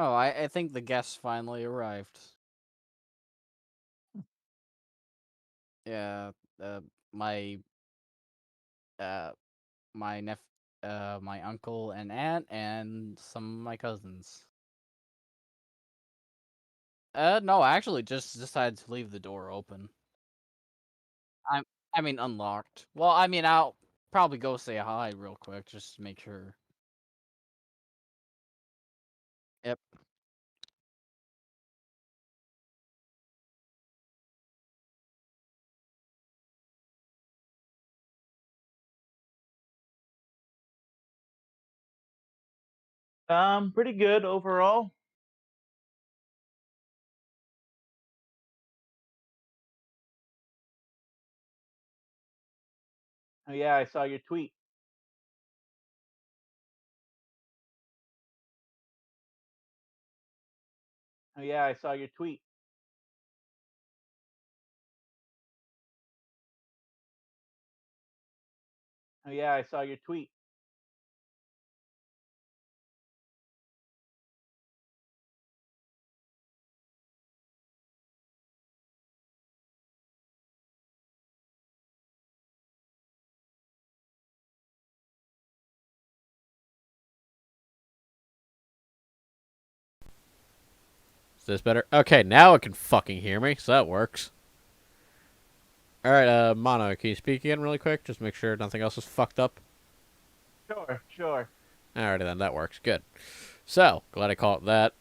Oh, I think the guests finally arrived. Yeah, uh, my uh, my uncle and aunt, and some of my cousins. No, I actually just decided to leave the door open. I'm, I mean, unlocked. Well, I mean, I'll probably go say hi real quick just to make sure. Yep. Pretty good overall. Oh yeah, I saw your tweet. Oh yeah, I saw your tweet. Oh yeah, I saw your tweet. Is this better? Okay, now it can fucking hear me, so that works. Alright, Mono, can you speak again really quick? Just make sure nothing else is fucked up. Sure, sure. Alrighty then, that works. Good. So, glad I caught that.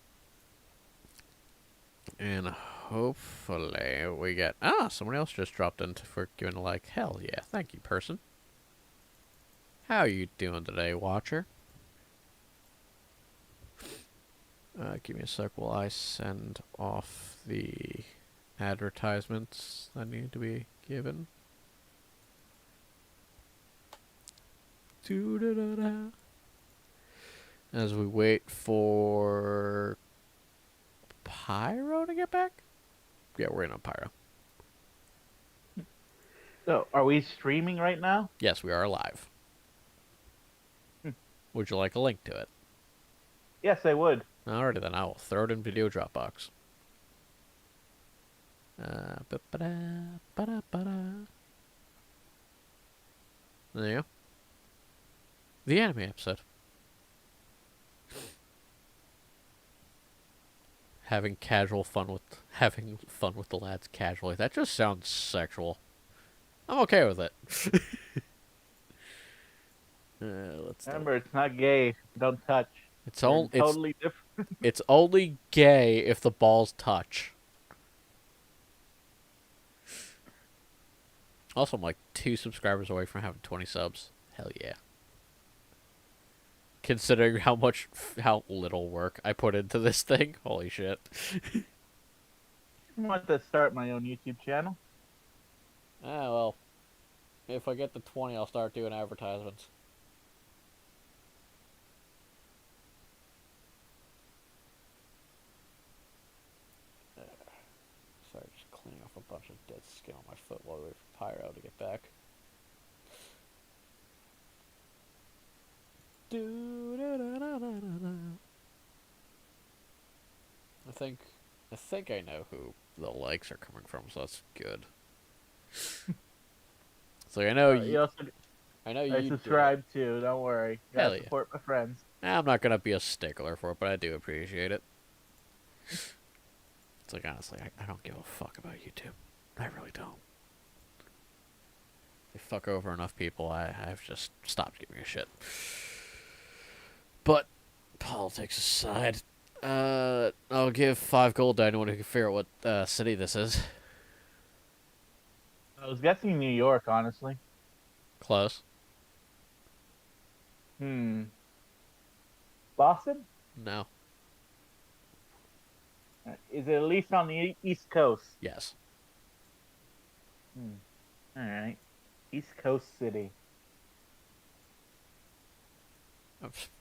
And hopefully we get... Ah, someone else just dropped in for giving a like. Hell yeah, thank you, person. How are you doing today, Watcher? Give me a sec while I send off the advertisements that need to be given. As we wait for Pyro to get back? Yeah, we're in on Pyro. So, are we streaming right now? Yes, we are live. Would you like a link to it? Yes, I would. Alrighty then, I will throw it in Video Dropbox. There you go. The anime episode. Having fun with the lads casually. That just sounds sexual. I'm okay with it. Let's do Remember, it's not gay. Don't touch. It's We're only totally different. it's only gay if the balls touch. Also, I'm like 2 subscribers away from having 20 subs. Hell yeah. Considering how little work I put into this thing, holy shit. I want to start my own YouTube channel. Ah well, if I get to 20, I'll start doing advertisements. Sorry, just cleaning off a bunch of dead skin on my foot while we wait for Pyro to get back. I think I know who the likes are coming from, so that's good. So I know You also, I you do it. subscribe to. Don't worry. Hell Gotta yeah. support my friends. I'm not gonna be a stickler for it, but I do appreciate it. It's like honestly, I don't give a fuck about YouTube. I really don't. They fuck over enough people. I've just stopped giving a shit. But politics aside, I'll give 5 gold to anyone who can figure out what city this is. I was guessing New York, honestly. Close. Boston? No. Is it at least on the East Coast? Yes. All right. East Coast City.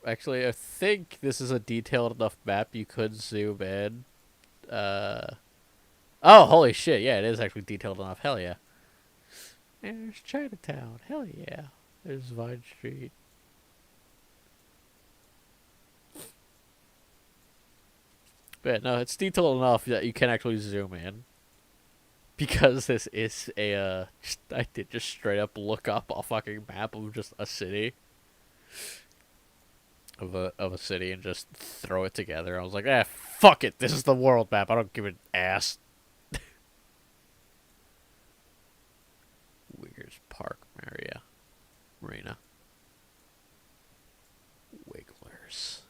Actually, I think this is a detailed enough map you could zoom in. Oh, holy shit! Yeah, it is actually detailed enough. Hell yeah. There's Chinatown. Hell yeah. There's Vine Street. But no, it's detailed enough that you can actually zoom in. Because this is a, I did just straight up look up a fucking map of just a city. Of a city and just throw it together. I was like, fuck it, this is the world map. I don't give an ass. Weir's Park Marina. Wigglers.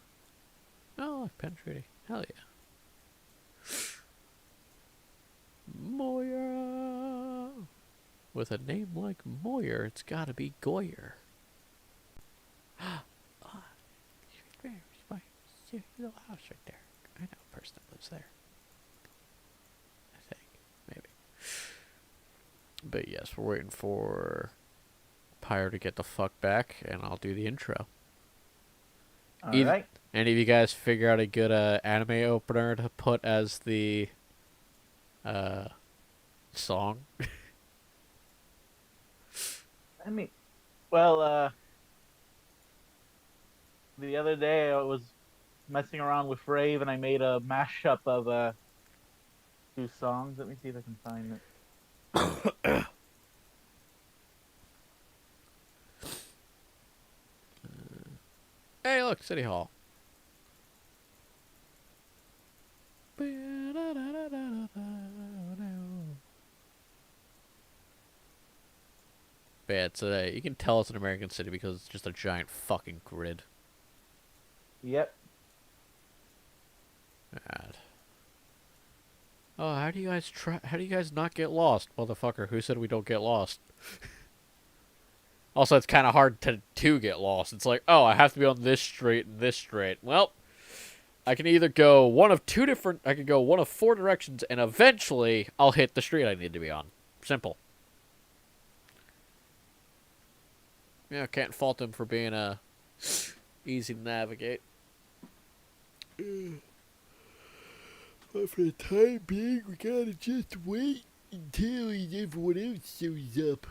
Oh, look, Penn Treaty. Hell yeah. Moyer. With a name like Moyer, it's gotta be Goyer. My little house right there. I know a person that lives there. I think. Maybe. But yes, we're waiting for Pyre to get the fuck back, and I'll do the intro. Alright. Any of you guys figure out a good anime opener to put as the song? I mean, well, the other day I was messing around with Rave and I made a mashup of 2 songs. Let me see if I can find it. Hey, look, City Hall. Bad today. You can tell it's an American city because it's just a giant fucking grid. Yep. Bad. Oh, how do you guys not get lost, motherfucker? Who said we don't get lost? Also, it's kind of hard to get lost. It's like, oh, I have to be on this street and this street. Well, I can either go I could go one of 4 directions, and eventually I'll hit the street I need to be on. Simple. Yeah, can't fault him for being easy to navigate. But for the time being, we gotta just wait until everyone else shows up.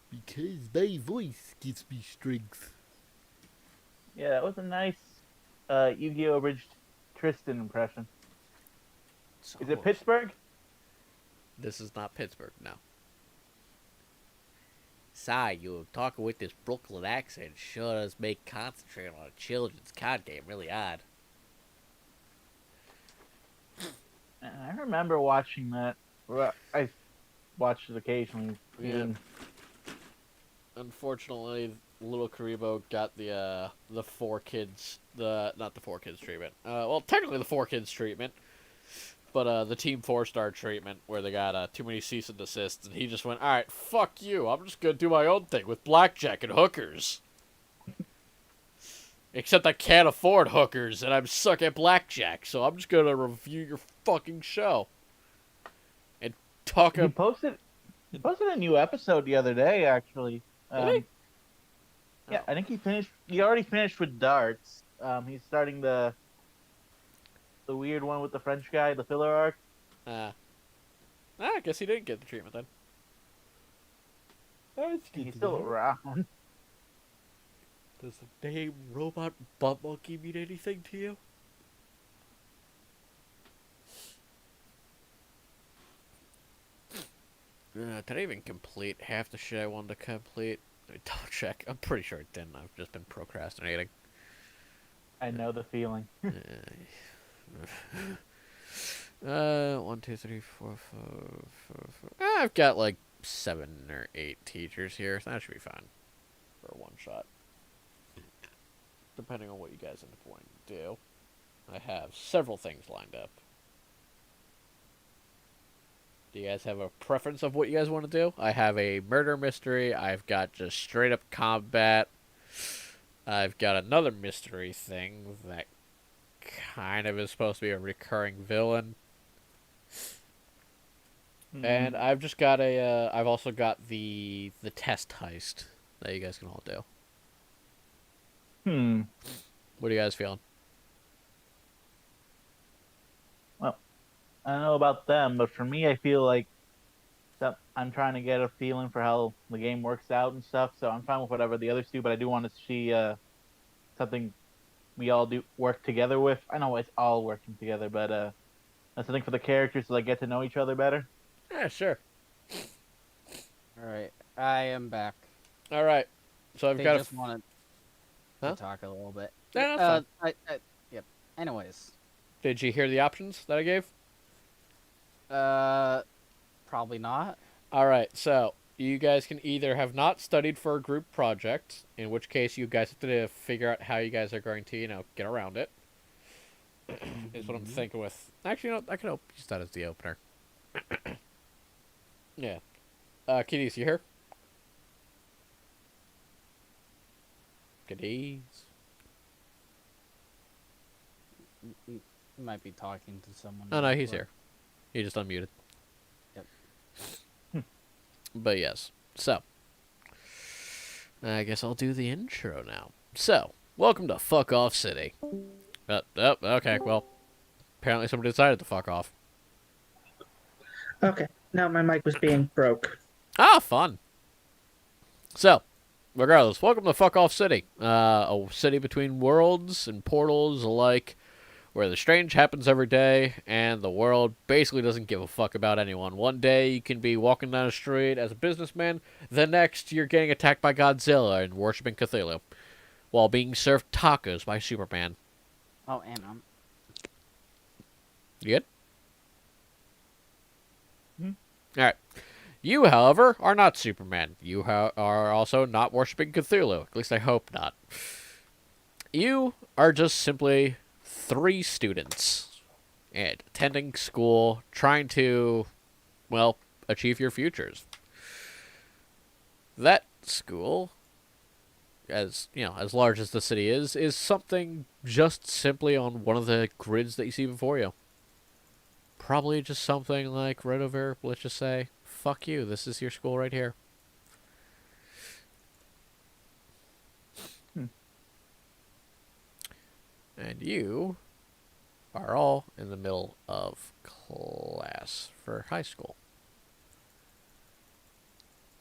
Because my voice gives me strength. Yeah, that was a nice Yu-Gi-Oh! Abridged Tristan impression. Is it Pittsburgh? This is not Pittsburgh, no. Sigh, you're talking with this Brooklyn accent sure does make concentrating on a children's card game really odd. I remember watching that. Well, I watched it occasionally. Yeah. Unfortunately, Little Karibo got the 4 kids, not the 4 kids treatment. Well, technically the 4 kids treatment, but the Team 4-star treatment where they got too many cease and desists, and he just went, all right, fuck you. I'm just gonna do my own thing with blackjack and hookers. Except I can't afford hookers, and I'm suck at blackjack, so I'm just gonna review your fucking show and talk. He posted a new episode the other day, actually. Really? Yeah, I think he finished. He already finished with darts. He's starting the weird one with the French guy, the filler arc. I guess he didn't get the treatment then. He's still around. Does the name Robot Butt Monkey mean anything to you? Did I even complete half the shit I wanted to complete? Let me double check. I'm pretty sure it didn't. I've just been procrastinating. I know the feeling. 1, 2, 3, 4, 5. I've got like 7 or 8 teachers here. So that should be fine for a one shot. Depending on what you guys end up wanting to do. I have several things lined up. Do you guys have a preference of what you guys want to do? I have a murder mystery. I've got just straight up combat. I've got another mystery thing that kind of is supposed to be a recurring villain. And I've just got I've also got the test heist that you guys can all do. What are you guys feeling? Well, I don't know about them, but for me, I feel like that I'm trying to get a feeling for how the game works out and stuff. So I'm fine with whatever the others do, but I do want to see something we all do work together with. I know it's all working together, but something for the characters so they get to know each other better. Yeah, sure. All right, I am back. All right. So I've They got just wanted Huh? to talk a little bit. Yeah, that's fine. Yep. Anyways, Did you hear the options that I gave? probably not. All right. So you guys can either have not studied for a group project, in which case you guys have to figure out how you guys are going to, get around it. Is what I'm thinking with. Actually, I can use that as the opener. Yeah. Kitties, you here? Kitties. You might be talking to someone. Oh no, real he's quick. here. He just unmuted. Yep. But yes. So I guess I'll do the intro now. So, welcome to Fuck Off City. Okay, well, apparently somebody decided to fuck off. Okay. No, my mic was being broke. Ah, fun. So, regardless, welcome to Fuck Off City. A city between worlds and portals alike, where the strange happens every day, and the world basically doesn't give a fuck about anyone. One day you can be walking down the street as a businessman, the next you're getting attacked by Godzilla and worshipping Cthulhu, while being served tacos by Superman. Oh, and You good? Hmm. Alright. You, however, are not Superman. You are also not worshipping Cthulhu. At least I hope not. You are just simply 3 students and attending school, trying to, well, achieve your futures. That school, as as large as the city is something just simply on one of the grids that you see before you. Probably just something like right over, let's just say, fuck you, this is your school right here. And you are all in the middle of class for high school.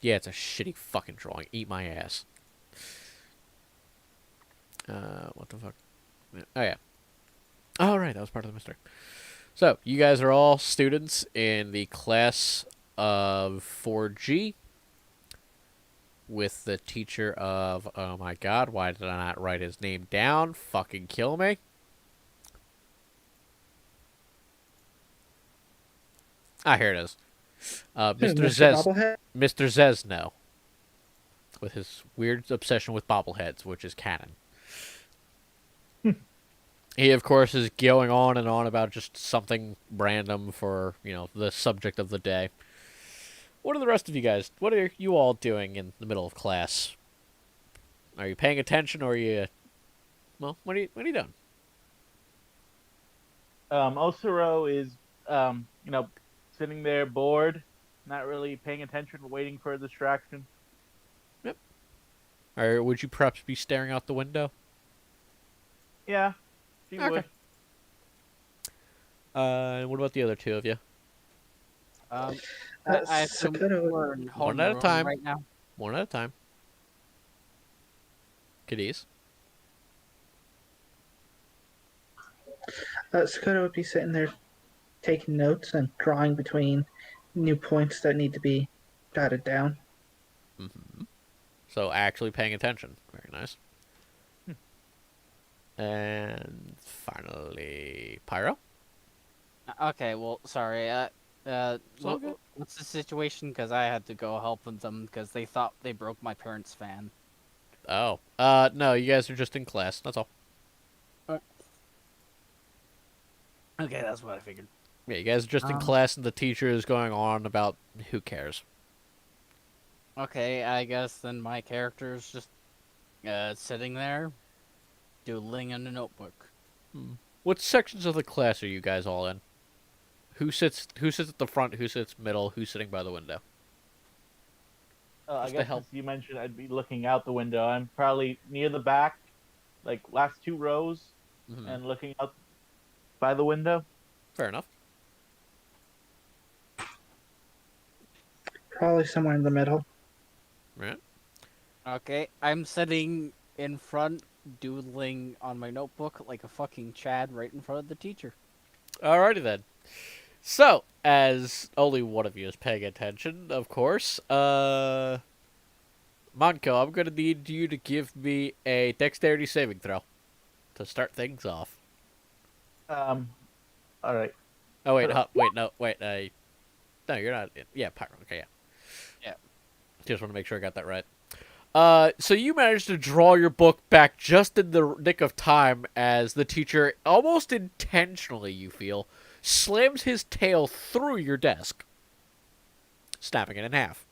Yeah, it's a shitty fucking drawing. Eat my ass. What the fuck? Oh, yeah. Oh, right, that was part of the mystery. So, you guys are all students in the class of 4G with the teacher of... Oh my god, why did I not write his name down? Fucking kill me. Ah, here it is. Mr. Zesno. With his weird obsession with bobbleheads, which is canon. He, of course, is going on and on about just something random for, the subject of the day. What are the rest of you guys? What are you all doing in the middle of class? Are you paying attention, or are you... Well, what are you doing? Osuro is, sitting there bored, not really paying attention, waiting for a distraction. Yep. Or would you perhaps be staring out the window? Yeah, she Okay. would. And what about the other 2 of you? I assume Sakura, we're in One at a homeroom time. right now. One at a time. Kiddies. Sakura would be sitting there taking notes and drawing between new points that need to be jotted down. Mm-hmm. So actually paying attention. Very nice. And finally, Pyro. Okay, well, sorry. all good. What's the situation? Because I had to go help them because they thought they broke my parents' fan. Oh. No, you guys are just in class. That's all. Okay, that's what I figured. Yeah, you guys are just in class, and the teacher is going on about who cares. Okay, I guess then my character's just sitting there, doodling in a notebook. What sections of the class are you guys all in? Who sits at the front? Who sits middle? Who's sitting by the window? I Just to guess help. since you mentioned I'd be looking out the window, I'm probably near the back, like last 2 rows, Mhm. and looking out by the window. Fair enough. Probably somewhere in the middle. Right. Okay, I'm sitting in front, doodling on my notebook like a fucking Chad right in front of the teacher. Alrighty then. So, as only one of you is paying attention, of course, Monko, I'm gonna need you to give me a dexterity saving throw to start things off. All right. Oh wait, wait, no, wait, no, you're not. Yeah, Pyro. Okay, yeah. Yeah. Just want to make sure I got that right. So you managed to draw your book back just in the nick of time as the teacher, almost intentionally, you feel, slams his tail through your desk, snapping it in half.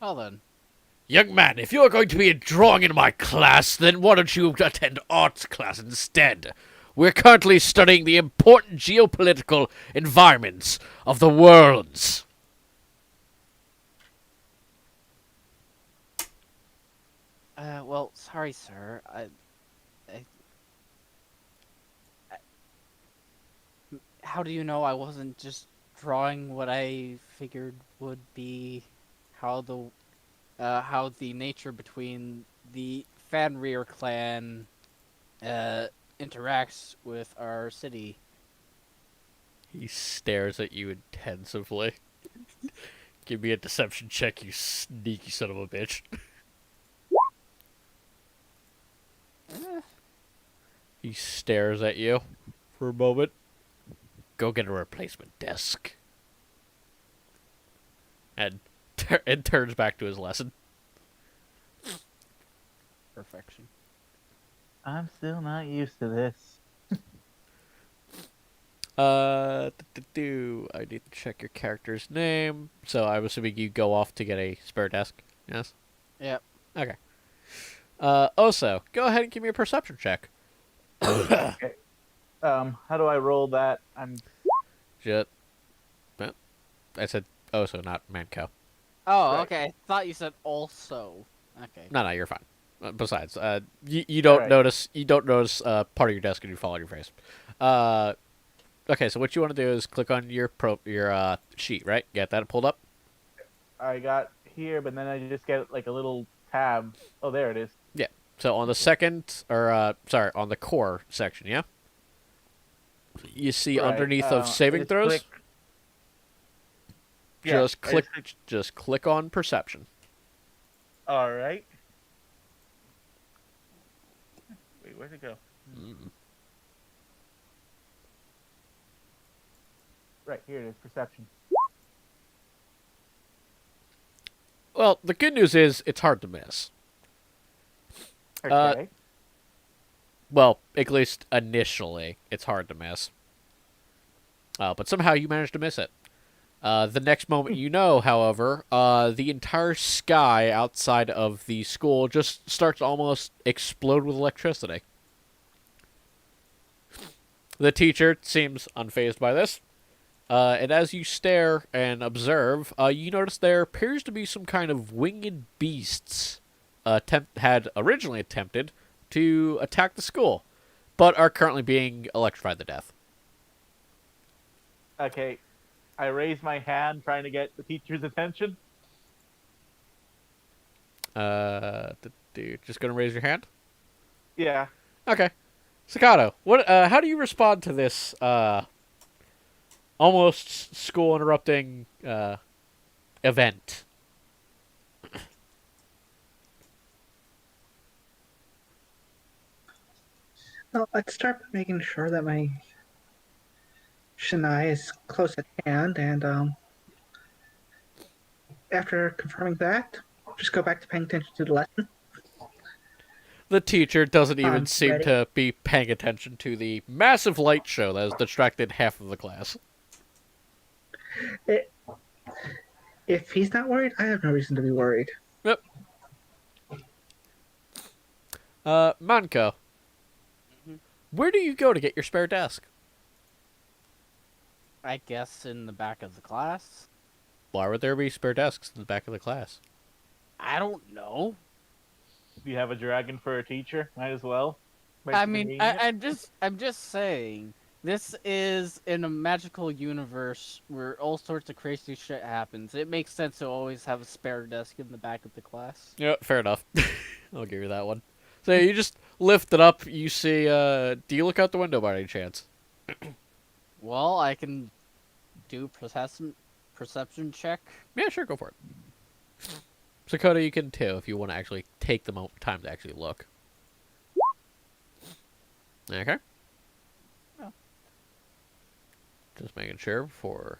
Well then. Young man, if you're going to be drawing in my class, then why don't you attend arts class instead? We're currently studying the important geopolitical environments of the worlds. Well, sorry, sir. How do you know I wasn't just drawing what I figured would be how the nature between the Fanrir clan interacts with our city? He stares at you intensively. Give me a deception check, you sneaky son of a bitch. He stares at you for a moment. Go get a replacement desk. And turns back to his lesson. Perfection. I'm still not used to this. I need to check your character's name. So I'm assuming you go off to get a spare desk. Yes. Yep. Okay. Oso, go ahead and give me a perception check. Okay. How do I roll that? Shit. Well, I said Oso, not Manco. Oh, Right. okay. I thought you said also. Okay. No, you're fine. Besides, you don't Alright. notice part of your desk and you fall on your face. Okay, so what you want to do is click on your sheet, right? Get that pulled up. I got here, but then I just get like a little tab. Oh, there it is. Yeah. So on the second, or on the core section, yeah. You see Right, underneath I of saving just throws. click- Yeah, Just I click. Just click on perception. All right. Wait, where'd it go? Right here it is. Perception. Well, the good news is it's hard to miss. Okay. Well, at least initially, it's hard to miss. But somehow you managed to miss it. The next moment you know, however, the entire sky outside of the school just starts to almost explode with electricity. The teacher seems unfazed by this. And as you stare and observe, you notice there appears to be some kind of winged beasts had originally attempted to attack the school, but are currently being electrified to death. Okay. I raise my hand, trying to get the teacher's attention. Dude, just gonna raise your hand? Yeah. Okay. Staccato, what? How do you respond to this almost school interrupting event? Well, I'd start by making sure that my Shanai is close at hand, and after confirming that, just go back to paying attention to the lesson. The teacher doesn't even I'm seem ready. to be paying attention to the massive light show that has distracted half of the class. If he's not worried, I have no reason to be worried. Yep. Manko, Mhm. where do you go to get your spare desk? I guess in the back of the class. Why would there be spare desks in the back of the class? I don't know. Do you have a dragon for a teacher? Might as well. I mean, I'm just saying. This is in a magical universe where all sorts of crazy shit happens. It makes sense to always have a spare desk in the back of the class. Yeah, fair enough. I'll give you that one. So you just lift it up. You see. Do you look out the window by any chance? Well, I can do perception check. Yeah, sure, go for it. Sakota, you can too if you want to actually take the time to actually look. Okay. Yeah. Just making sure before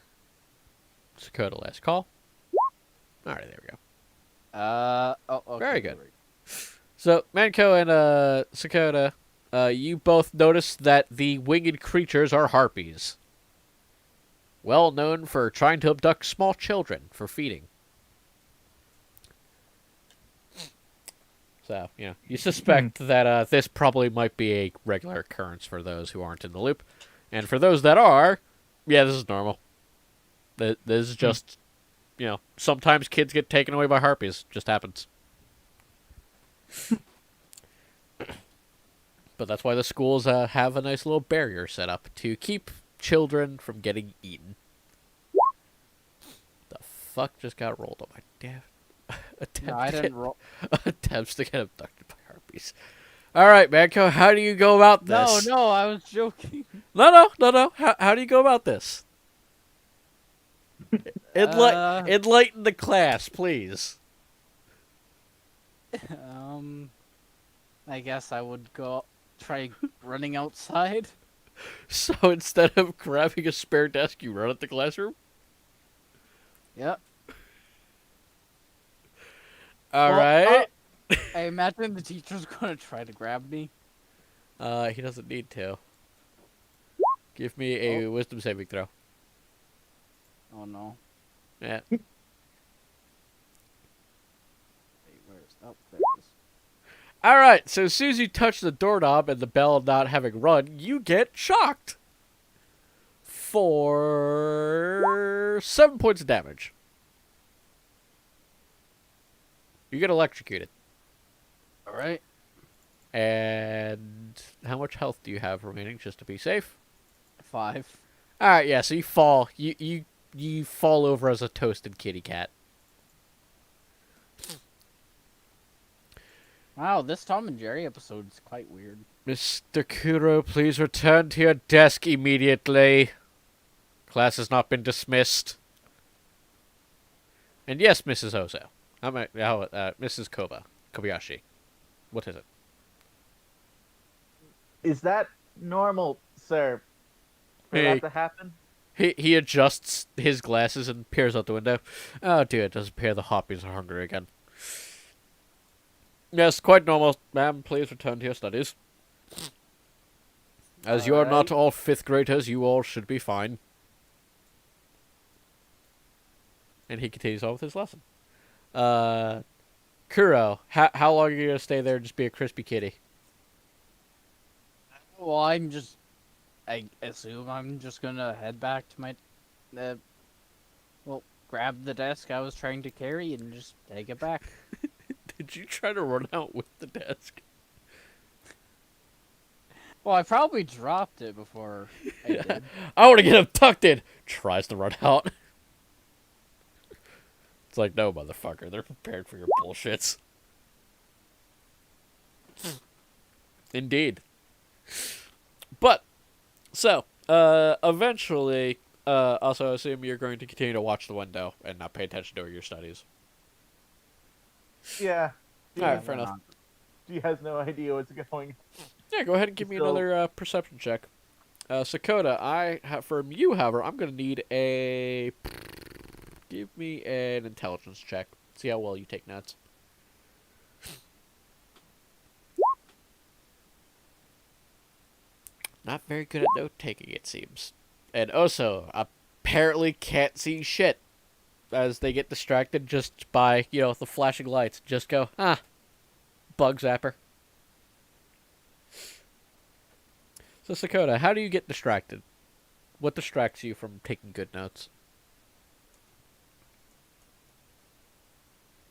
Sakota last call. Alright, there we go. Oh, okay. Very good. So, Manko and Sakota, you both notice that the winged creatures are harpies. Well known for trying to abduct small children for feeding. So, you suspect that this probably might be a regular occurrence for those who aren't in the loop. And for those that are, yeah, this is normal. This is just, sometimes kids get taken away by harpies. Just happens. But that's why the schools have a nice little barrier set up to keep children from getting eaten. The fuck just got rolled on my damn No, I didn't roll. attempts to get abducted by harpies. All right, Manko, how do you go about this? No, I was joking. No. How do you go about this? Enlighten the class, please. I guess I would try running outside. So instead of grabbing a spare desk, you run at the classroom? Yep. All Well, right. I imagine the teacher's gonna try to grab me. He doesn't need to. Give me a wisdom saving throw. Oh no. Yeah. Wait, where is? Oh, there it is. All right. So as soon as you touch the doorknob and the bell not having run, you get shocked for 7 points of damage. You get electrocuted. All right. And how much health do you have remaining, just to be safe? 5. All right, yeah. So you fall. You fall over as a toasted kitty cat. Wow, this Tom and Jerry episode is quite weird. Mr. Kuro, please return to your desk immediately. Class has not been dismissed. And yes, Mrs. Oso. Mrs. Kobayashi. What is it? Is that normal, sir? For Hey. that to happen? He adjusts his glasses and peers out the window. Oh dear, it does appear the harpies are hungry again. Yes, quite normal. Ma'am, please return to your studies. As you are not all 5th graders, you all should be fine. And he continues on with his lesson. Kuro, how long are you going to stay there and just be a crispy kitty? Well, I assume I'm just gonna head back to my, grab the desk I was trying to carry and just take it back. Did you try to run out with the desk? Well, I probably dropped it before I did. I want to get abducted! Tries to run out. It's like, no, motherfucker. They're prepared for your bullshits. Indeed. But, so, eventually, also assume you're going to continue to watch the window and not pay attention to your studies. Yeah. Alright, fair enough. She has no idea what's going. Yeah, go ahead and give me another perception check. Sakota, from you, however, I'm going to need a... Give me an intelligence check. See how well you take notes. Not very good at note-taking, it seems. And Oso apparently can't see shit as they get distracted just by, the flashing lights. Just go, bug zapper. So, Sakota, how do you get distracted? What distracts you from taking good notes?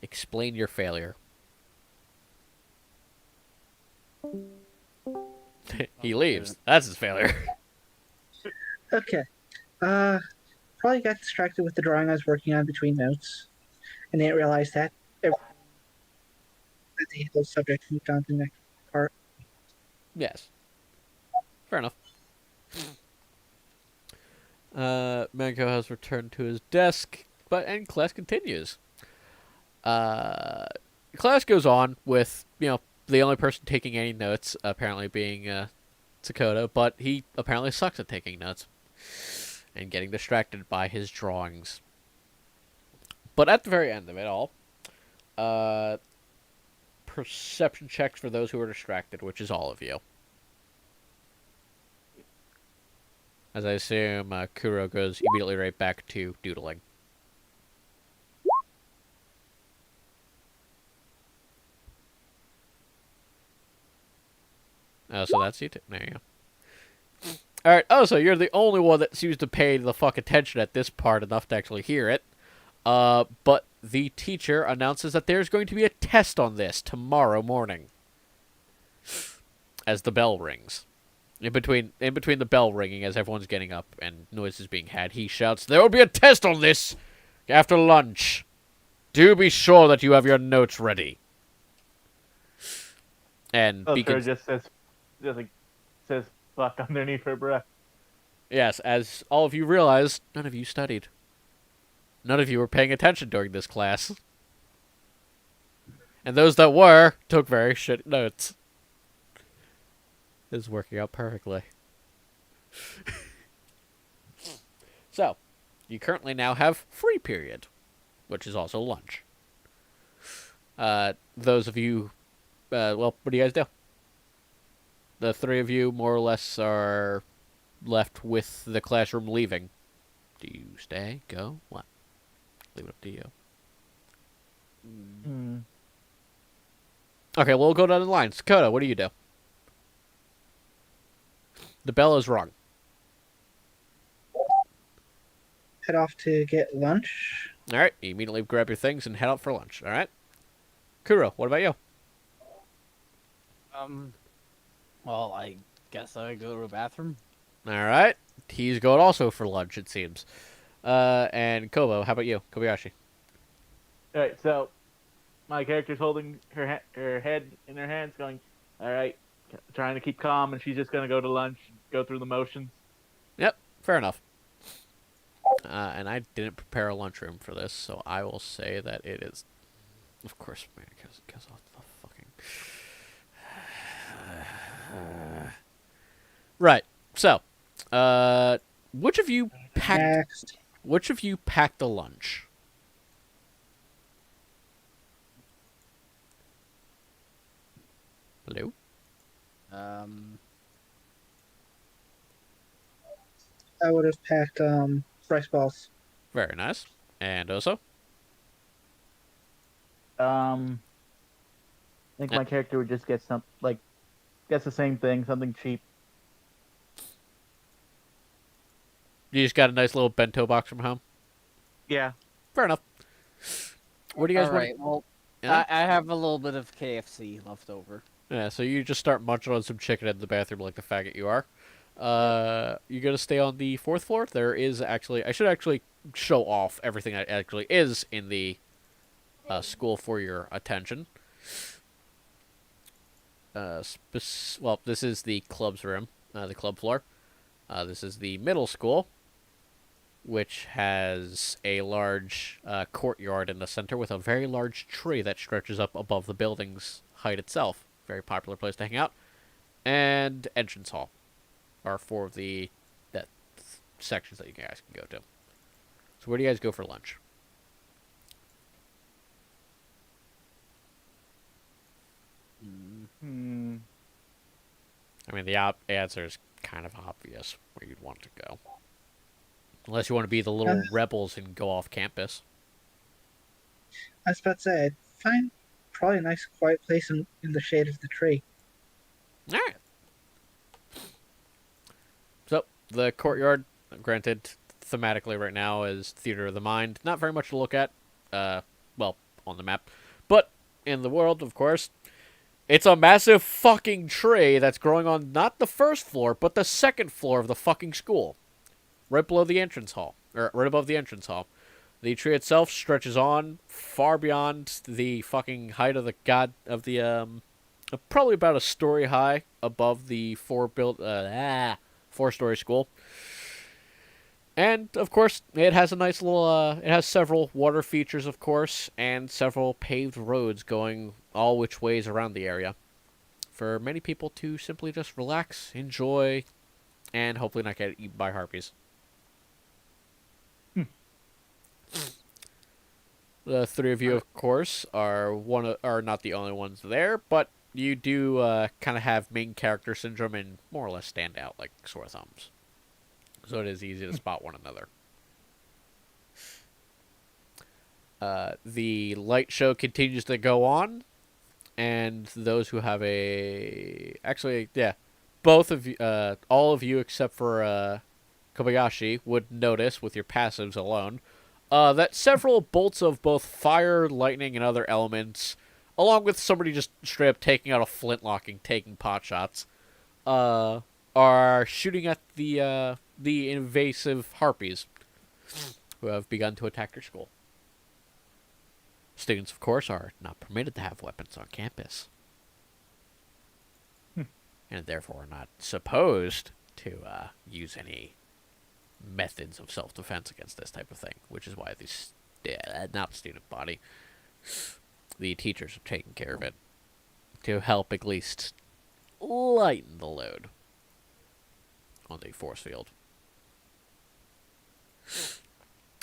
Explain your failure. He leaves. That's his failure. Okay. Probably got distracted with the drawing I was working on between notes, and didn't realize that the whole subject moved on to the next Yes. Fair enough. Manko has returned to his desk, and class continues. Class goes on with, the only person taking any notes apparently being Sakota, but he apparently sucks at taking notes and getting distracted by his drawings. But at the very end of it all, perception checks for those who are distracted, which is all of you. As I assume Kuro goes immediately right back to doodling. So that's you. There you go. Alright, so you're the only one that seems to pay the fuck attention at this part enough to actually hear it. But the teacher announces that there's going to be a test on this tomorrow morning. As the bell rings. In between the bell ringing, as everyone's getting up and noise is being had, he shouts, "There will be a test on this after lunch. Do be sure that you have your notes ready." And Sure just says fuck underneath her breath. Yes, as all of you realize, none of you studied. None of you were paying attention during this class. And those that were took very shit notes. This is working out perfectly. So, you currently now have free period, which is also lunch. Those of you, what do you guys do? The three of you, more or less, are left with the classroom leaving. Do you stay? Go? What? Leave it up to you. Okay, we'll go down the line. Sakota, what do you do? The bell is rung. Head off to get lunch. Alright, you immediately grab your things and head out for lunch, alright? Kuro, what about you? Well, I guess I go to the bathroom. Alright, he's going also for lunch, it seems. And Kobo, how about you? Kobayashi. Alright, so my character's holding her head in her hands, going, alright, trying to keep calm, and she's just going to go to lunch, go through the motions. Yep, fair enough. And I didn't prepare a lunchroom for this, so I will say that it is, of course, man, because of the fucking... Right, so, which of you packed a lunch? Hello? I would have packed rice balls. Very nice. And Oso? I think my character would just get guess the same thing, something cheap. You just got a nice little bento box from home? Yeah. Fair enough. What do you guys want? Alright, well, Yeah? I have a little bit of KFC left over. Yeah, so you just start munching on some chicken in the bathroom like the faggot you are. You gotta stay on the 4th floor. There is actually... I should actually show off everything that actually is in the school for your attention. Well, this is the club's room, the club floor. This is the middle school, which has a large courtyard in the center with a very large tree that stretches up above the building's height itself. Very popular place to hang out. And entrance hall are four of the sections that you guys can go to. So where do you guys go for lunch? I mean, the answer is kind of obvious where you'd want to go. Unless you want to be the little rebels and go off campus. I was about to say, I'd find probably a nice quiet place in the shade of the tree. Alright. So, the courtyard, granted, thematically right now is Theater of the Mind. Not very much to look at, well, on the map. But, in the world, of course, it's a massive fucking tree that's growing on not the 1st floor, but the 2nd floor of the fucking school. Right below the entrance hall. Or right above the entrance hall. The tree itself stretches on far beyond the fucking height of the probably about a story high above the four-story school. And of course, it has a nice little. It has several water features, of course, and several paved roads going all which ways around the area, for many people to simply just relax, enjoy, and hopefully not get eaten by harpies. The three of you, of course, are not the only ones there, but you do kind of have main character syndrome and more or less stand out like sore thumbs. So it is easy to spot one another. The light show continues to go on, and those who have both of you, all of you except for Kobayashi would notice with your passives alone that several bolts of both fire, lightning, and other elements, along with somebody just straight up taking out a flintlock and taking pot shots, are shooting at the invasive harpies who have begun to attack your school. Students, of course, are not permitted to have weapons on campus. And therefore are not supposed to use any methods of self-defense against this type of thing, which is why not the student body, the teachers are taking care of it to help at least lighten the load on the force field.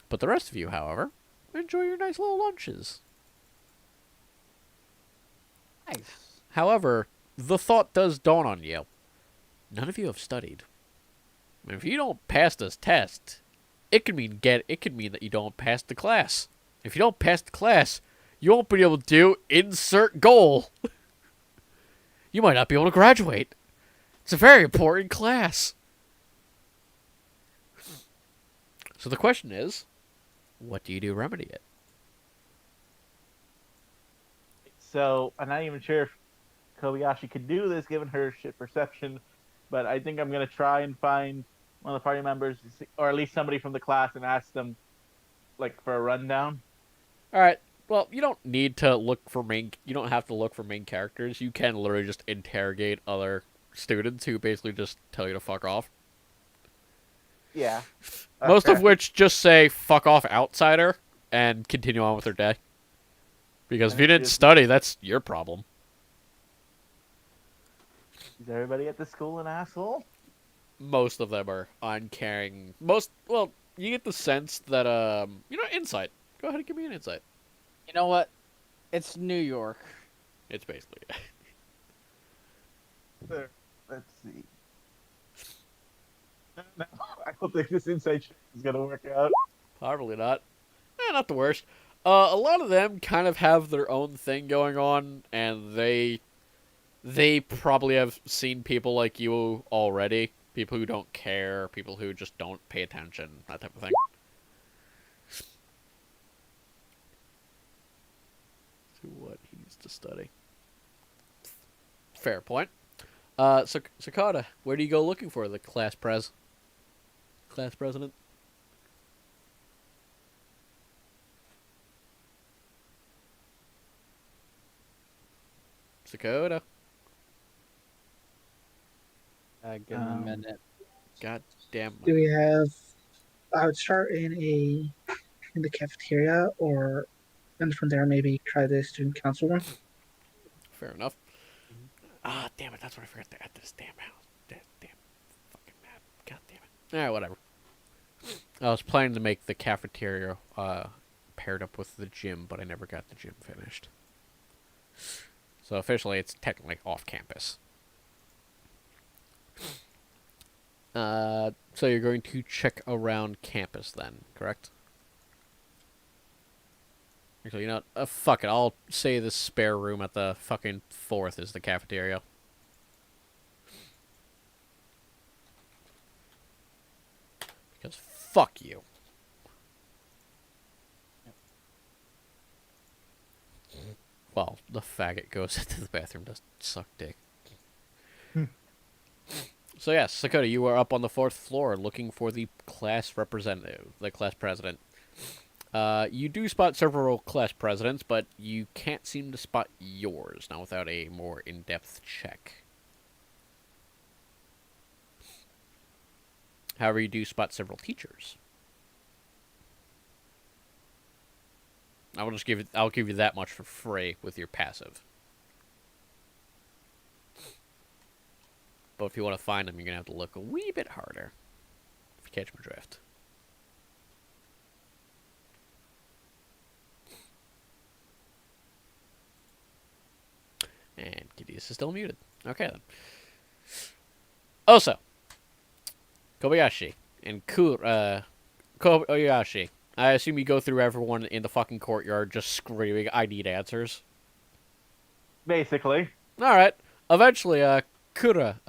But the rest of you, however, enjoy your nice little lunches. Nice. However, the thought does dawn on you. None of you have studied. If you don't pass this test, it could mean that you don't pass the class. If you don't pass the class, you won't be able to do insert goal. You might not be able to graduate. It's a very important class. So the question is, what do you do to remedy it? So I'm not even sure if Kobayashi could do this given her shit perception, but I think I'm gonna try and find one of the party members, or at least somebody from the class, and ask them, like, for a rundown. All right. Well, you don't need to look for You don't have to look for main characters. You can literally just interrogate other students who basically just tell you to fuck off. Yeah. Most of Okay. which just say "fuck off, outsider" and continue on with their day. Because if you didn't study, that's your problem. Is everybody at the school an asshole? Most of them are uncaring. You get the sense that insight. Go ahead and give me an insight. You know what? It's New York. It's basically Let's see. No, I don't think this insight shit is gonna work out. probably not. Not the worst. A lot of them kind of have their own thing going on, and they probably have seen people like you already. People who don't care, people who just don't pay attention, that type of thing. To what he needs to study. Fair point. So Sakata, where do you go looking for the class president? Sakota. Give me a minute. God damn. Do we have? I would start in the cafeteria, and from there maybe try the student council room. Fair enough. Ah, damn it, that's what I forgot to add to this damn house. Damn fucking map. God damn it. Alright, whatever. I was planning to make the cafeteria paired up with the gym, but I never got the gym finished. So officially it's technically off campus. So you're going to check around campus then, correct? Actually, you know what? Fuck it. I'll say the spare room at the fucking 4th is the cafeteria. Because fuck you. Well, the faggot goes into the bathroom to suck dick. So yes, Sakota, you are up on the 4th floor looking for the class representative, the class president. You do spot several class presidents, but you can't seem to spot yours, not without a more in-depth check. However, you do spot several teachers. I'll give you that much for free with your passive. But if you want to find them, you're gonna have to look a wee bit harder. If you catch my drift. And Gideus is still muted. Okay then. Also, Kobayashi and Kobayashi. I assume you go through everyone in the fucking courtyard just screaming, "I need answers." Basically. All right. Eventually, Kura,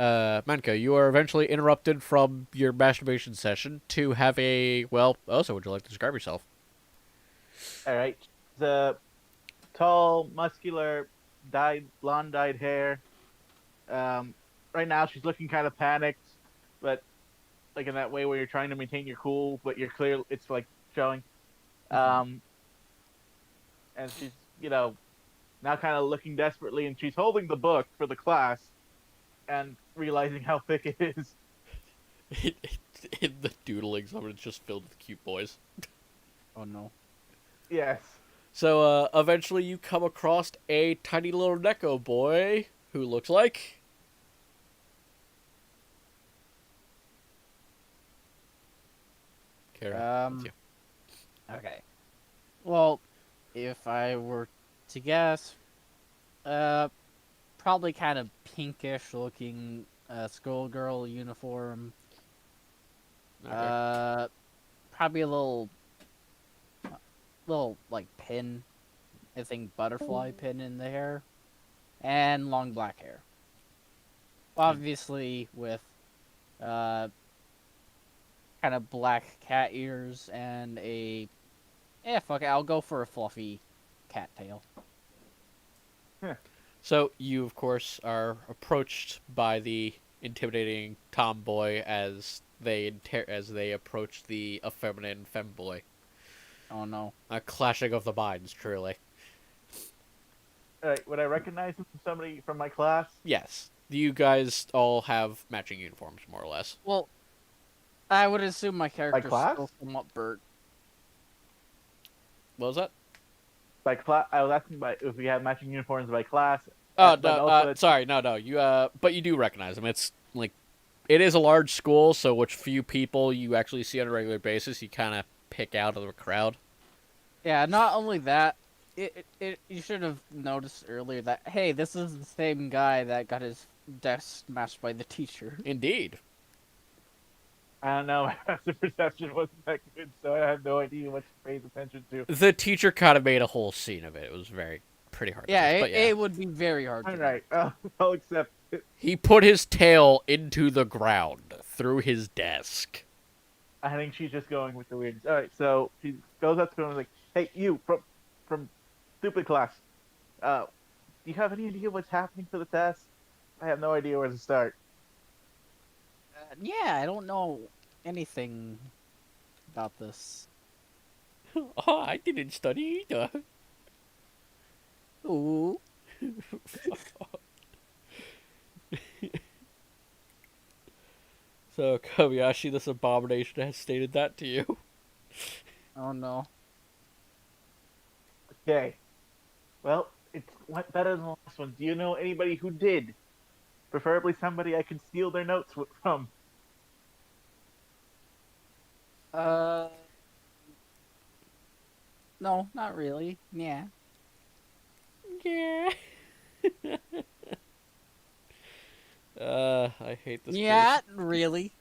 Manka, you are eventually interrupted from your masturbation session to have a, well, also, would you like to describe yourself? All right. The tall, muscular, blonde-dyed hair. Right now, she's looking kind of panicked, but like in that way where you're trying to maintain your cool, but you're clear. It's like showing. And she's, now kind of looking desperately, and she's holding the book for the class, and realizing how thick it is. In the doodling, some it's just filled with cute boys. Oh no. Yes. So, eventually you come across a tiny little Neko boy who looks like... Kara, it's you. Okay. Well, if I were to guess, probably kind of pinkish looking schoolgirl uniform. Okay. Probably a little like pin, I think butterfly pin in the hair, and long black hair. Obviously with kind of black cat ears and a fuck it, I'll go for a fluffy cat tail. So, you, of course, are approached by the intimidating tomboy as they approach the effeminate femboy. Oh no. A clashing of the minds, truly. All right. Would I recognize him from somebody from my class? Yes. You guys all have matching uniforms, more or less. Well, I would assume my character's class? still somewhat burnt. What was that? By class, I was asking if we have matching uniforms by class. Oh, but no, also sorry, no. You, but you do recognize them. It's, like, it is a large school, so which few people you actually see on a regular basis, you kind of pick out of the crowd. Yeah, not only that, you should have noticed earlier that, hey, this is the same guy that got his desk smashed by the teacher. Indeed. I don't know. My passive perception wasn't that good, so I have no idea what to pay attention to. The teacher kind of made a whole scene of it. It was pretty hard Yeah, to miss, but yeah. it would be very hard to All do. right. I'll accept it. He put his tail into the ground through his desk. I think she's just going with the weirdness. All right. So she goes up to him and is like, "Hey, you from stupid class. Do you have any idea what's happening for the test? I have no idea where to start." Yeah, I don't know anything about this. Oh, I didn't study either. Ooh. So, Kobayashi, this abomination has stated that to you. Oh no. Okay. Well, it's better than the last one. Do you know anybody who did? Preferably somebody I can steal their notes from. No, not really. Yeah. Yeah. I hate this. Yeah, really.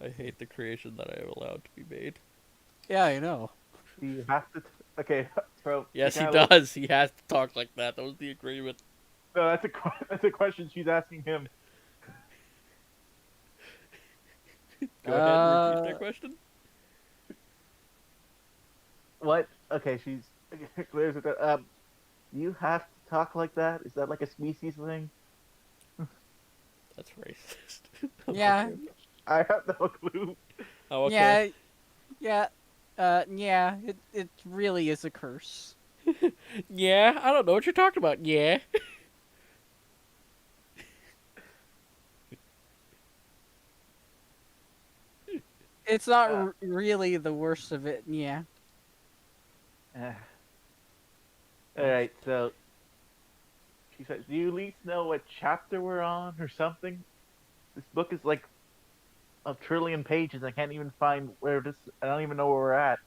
I hate the creation that I am allowed to be made. Yeah, I know. Do you have to? Okay. So Yes, he kinda does. He has to talk like that. That was the agreement. No, that's a question she's asking him. Go ahead and repeat that question. What? Okay, she's clears with that. You have to talk like that? Is that like a species thing? That's racist. Yeah. I have no clue. Oh, okay. Yeah. Yeah, it really is a curse. Yeah, I don't know what you're talking about. Yeah. It's not Uh, really the worst of it. Yeah. all right, so she says, "Do you at least know what chapter we're on or something? This book is like a trillion pages. I can't even find where this. I don't even know where we're at."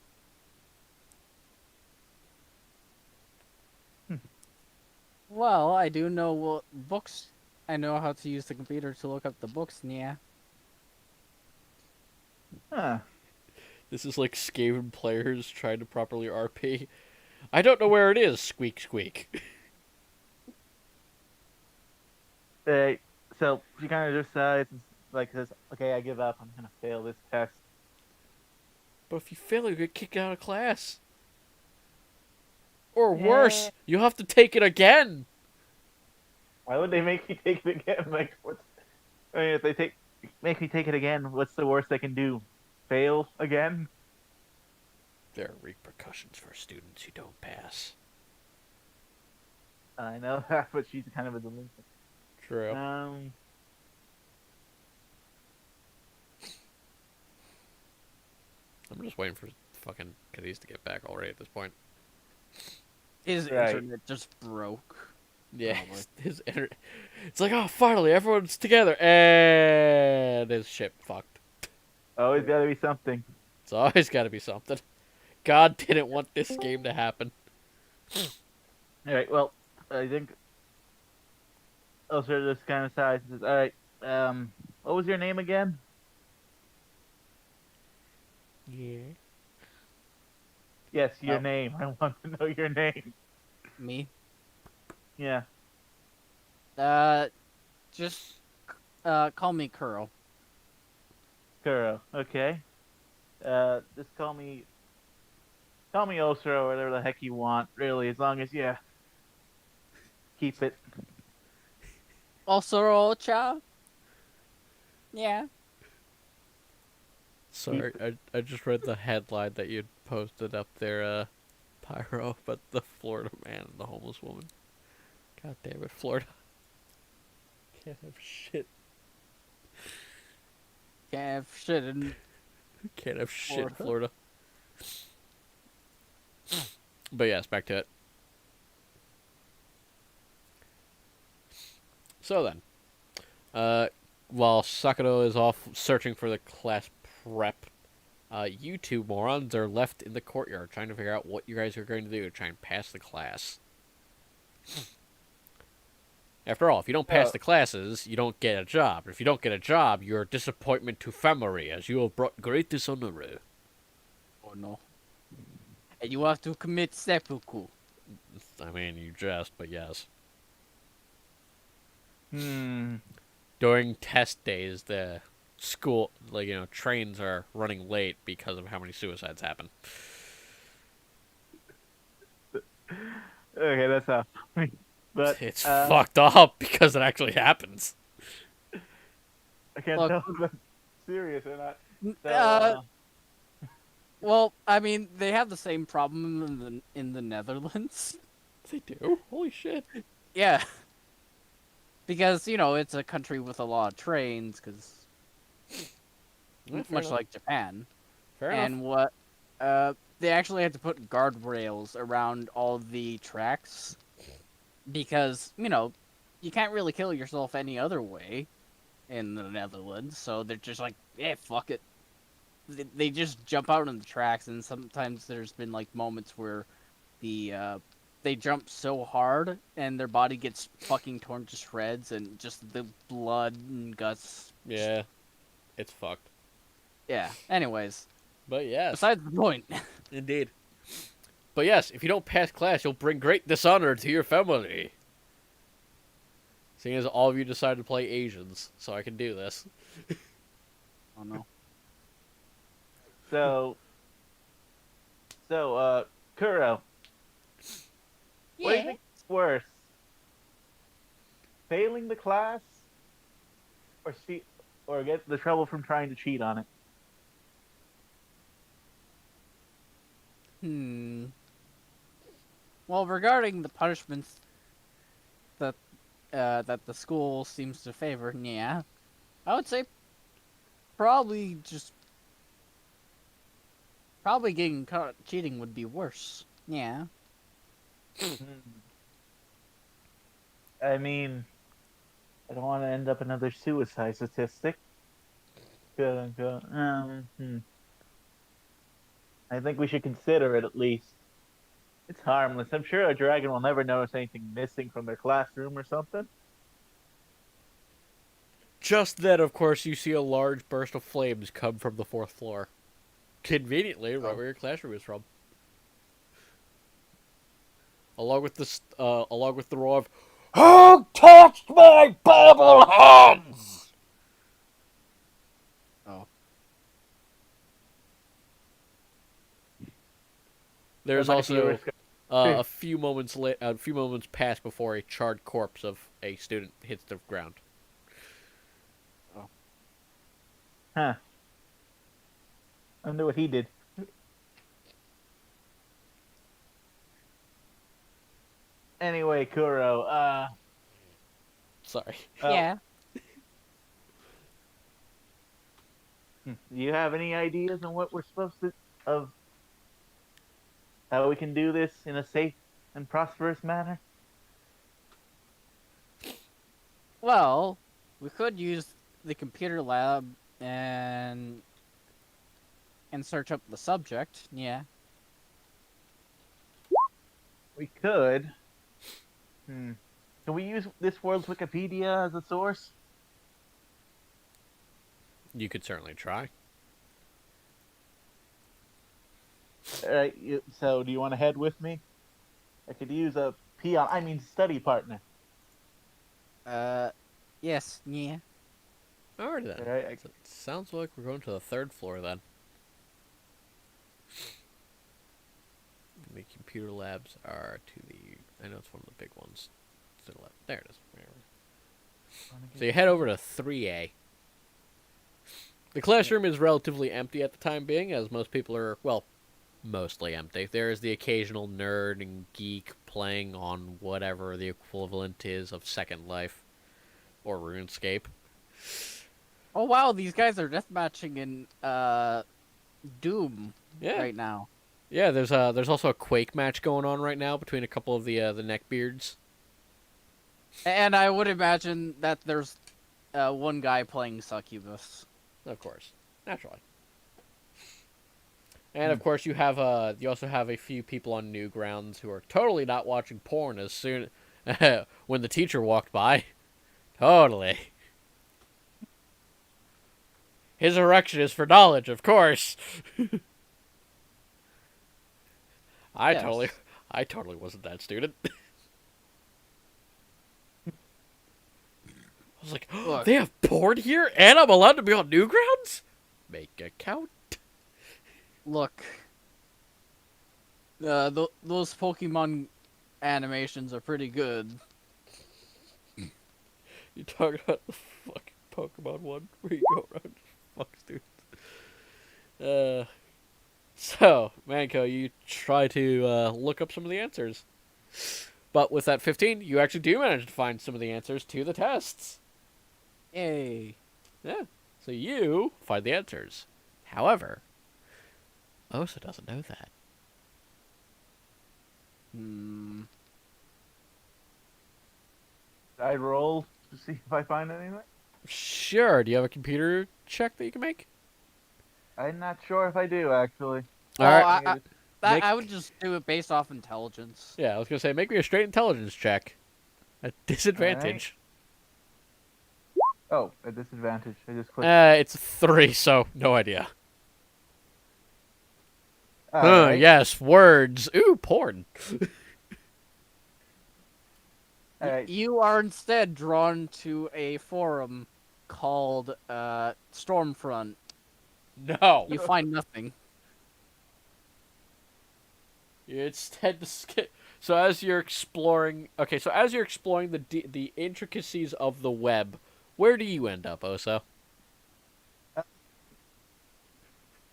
Well, I do know what books. I know how to use the computer to look up the books. Yeah. Huh. This is like Skaven players trying to properly RP. I don't know where it is. Squeak, squeak. Uh, so she kind of just says, "Okay, I give up. I'm gonna fail this test." But if you fail, you get kicked out of class. Or Yeah. worse, you have to take it again. Why would they make me take it again? Like, what's? I mean, if they make me take it again, what's the worst they can do? Fail again? There are repercussions for students who don't pass. I know that, but she's kind of a delinquent. True. I'm just waiting for fucking Cadiz to get back already at this point. His Right. internet just broke. Yeah, Probably. it's like, oh, finally, everyone's together, and his ship fucked. Always got to be something. It's always got to be something. God didn't want this game to happen. All right. Well, I think Ulcer just kind of sighs and says, "All right. What was your name again?" Yeah. Yes, your Oh. name. I want to know your name. Me. Yeah. Just call me Kuro. Kuro. Okay. Just call me Ulcer or whatever the heck you want. Really, as long as you keep it. Osoro-cha? Yeah. Sorry, I just read the headline that you'd posted up there, Pyro, about the Florida man and the homeless woman. God damn it, Florida. Can't have shit. Can't have shit in Can't have shit in Florida. Florida. But yes, back to it. So then, while Sakato is off searching for the class prep, you two morons are left in the courtyard trying to figure out what you guys are going to do to try and pass the class. After all, if you don't pass Oh. the classes, you don't get a job. If you don't get a job, you're a disappointment to family, as you have brought great dishonor. Oh no. And you have to commit seppuku. I mean, you jest, but yes. Hmm. During test days, the school, trains are running late because of how many suicides happen. Okay, that's not funny. But It's fucked up because it actually happens. I can't Look. tell if that's serious or not. So, Well, I mean, they have the same problem in the Netherlands. They do? Holy shit. Yeah. Because, it's a country with a lot of trains, because Yeah, fair much enough. like Japan. Fair And enough. they actually had to put guardrails around all the tracks. Because, you can't really kill yourself any other way in the Netherlands. So they're just like, yeah, fuck it. They just jump out on the tracks, and sometimes there's been like moments where they jump so hard and their body gets fucking torn to shreds, and just the blood and guts. Yeah. It's fucked. Yeah. Anyways, But yes. besides the point. Indeed. But yes, if you don't pass class, you'll bring great dishonor to your family. Seeing as all of you decided to play Asians, so I can do this. Oh no. so, Kuro, what do you think is worse? Failing the class, or get the trouble from trying to cheat on it? Well, regarding the punishments that that the school seems to favor, yeah, I would say probably just probably getting caught cheating would be worse. Yeah. I mean, I don't want to end up another suicide statistic. Quote unquote. I think we should consider it at least. It's harmless. I'm sure a dragon will never notice anything missing from their classroom or something. Just then, of course, you see a large burst of flames come from the fourth floor. Conveniently, right where your classroom is from. Along with the roar of, "Who touched my bubble hands?" Oh. There's That might be a also risk. a few moments pass before a charred corpse of a student hits the ground. Huh. I wonder what he did. Anyway, Kuro, Sorry. Yeah. do you have any ideas on what we're supposed to of how we can do this in a safe and prosperous manner? Well, we could use the computer lab and search up the subject. Yeah. We could. Can we use this world's Wikipedia as a source? You could certainly try. Alright, so do you want to head with me? I could use a peon, I mean study partner. Yes. Yeah. Alright then. Alright, So it sounds like we're going to the third floor then. The computer labs are to the... I know it's one of the big ones. To the left. There it is. So you head over to 3A. The classroom is relatively empty at the time being, as most people are, well, mostly empty. There is the occasional nerd and geek playing on whatever the equivalent is of Second Life or RuneScape. Oh wow, these guys are deathmatching in Doom Yeah. right now. Yeah, there's also a Quake match going on right now between a couple of the neckbeards. And I would imagine that there's one guy playing Succubus. Of course, naturally. And of course, you also have a few people on Newgrounds who are totally not watching porn as soon when the teacher walked by. Totally. His erection is for knowledge, of course. Yes. I totally wasn't that student. I was like, Look. they have porn here, and I'm allowed to be on Newgrounds? Make a count. Look, those Pokemon animations are pretty good. You talking about the fucking Pokemon one where you go around and fuck students? So, Manko, you try to look up some of the answers. But with that 15, you actually do manage to find some of the answers to the tests. Yay. Yeah. So you find the answers. However, Osa doesn't know that. I roll to see if I find anything. Sure. Do you have a computer check that you can make? I'm not sure if I do actually. All right. Make- I would just do it based off intelligence. Yeah, I was gonna say, make me a straight intelligence check. At disadvantage. Oh, a disadvantage. I just clicked. It's 3, so no idea. Alright. Yes, words. Ooh, porn. Alright. You are instead drawn to a forum called Stormfront. No. You find nothing. It's tend to skip. So as you're exploring, the intricacies of the web, where do you end up, Oso?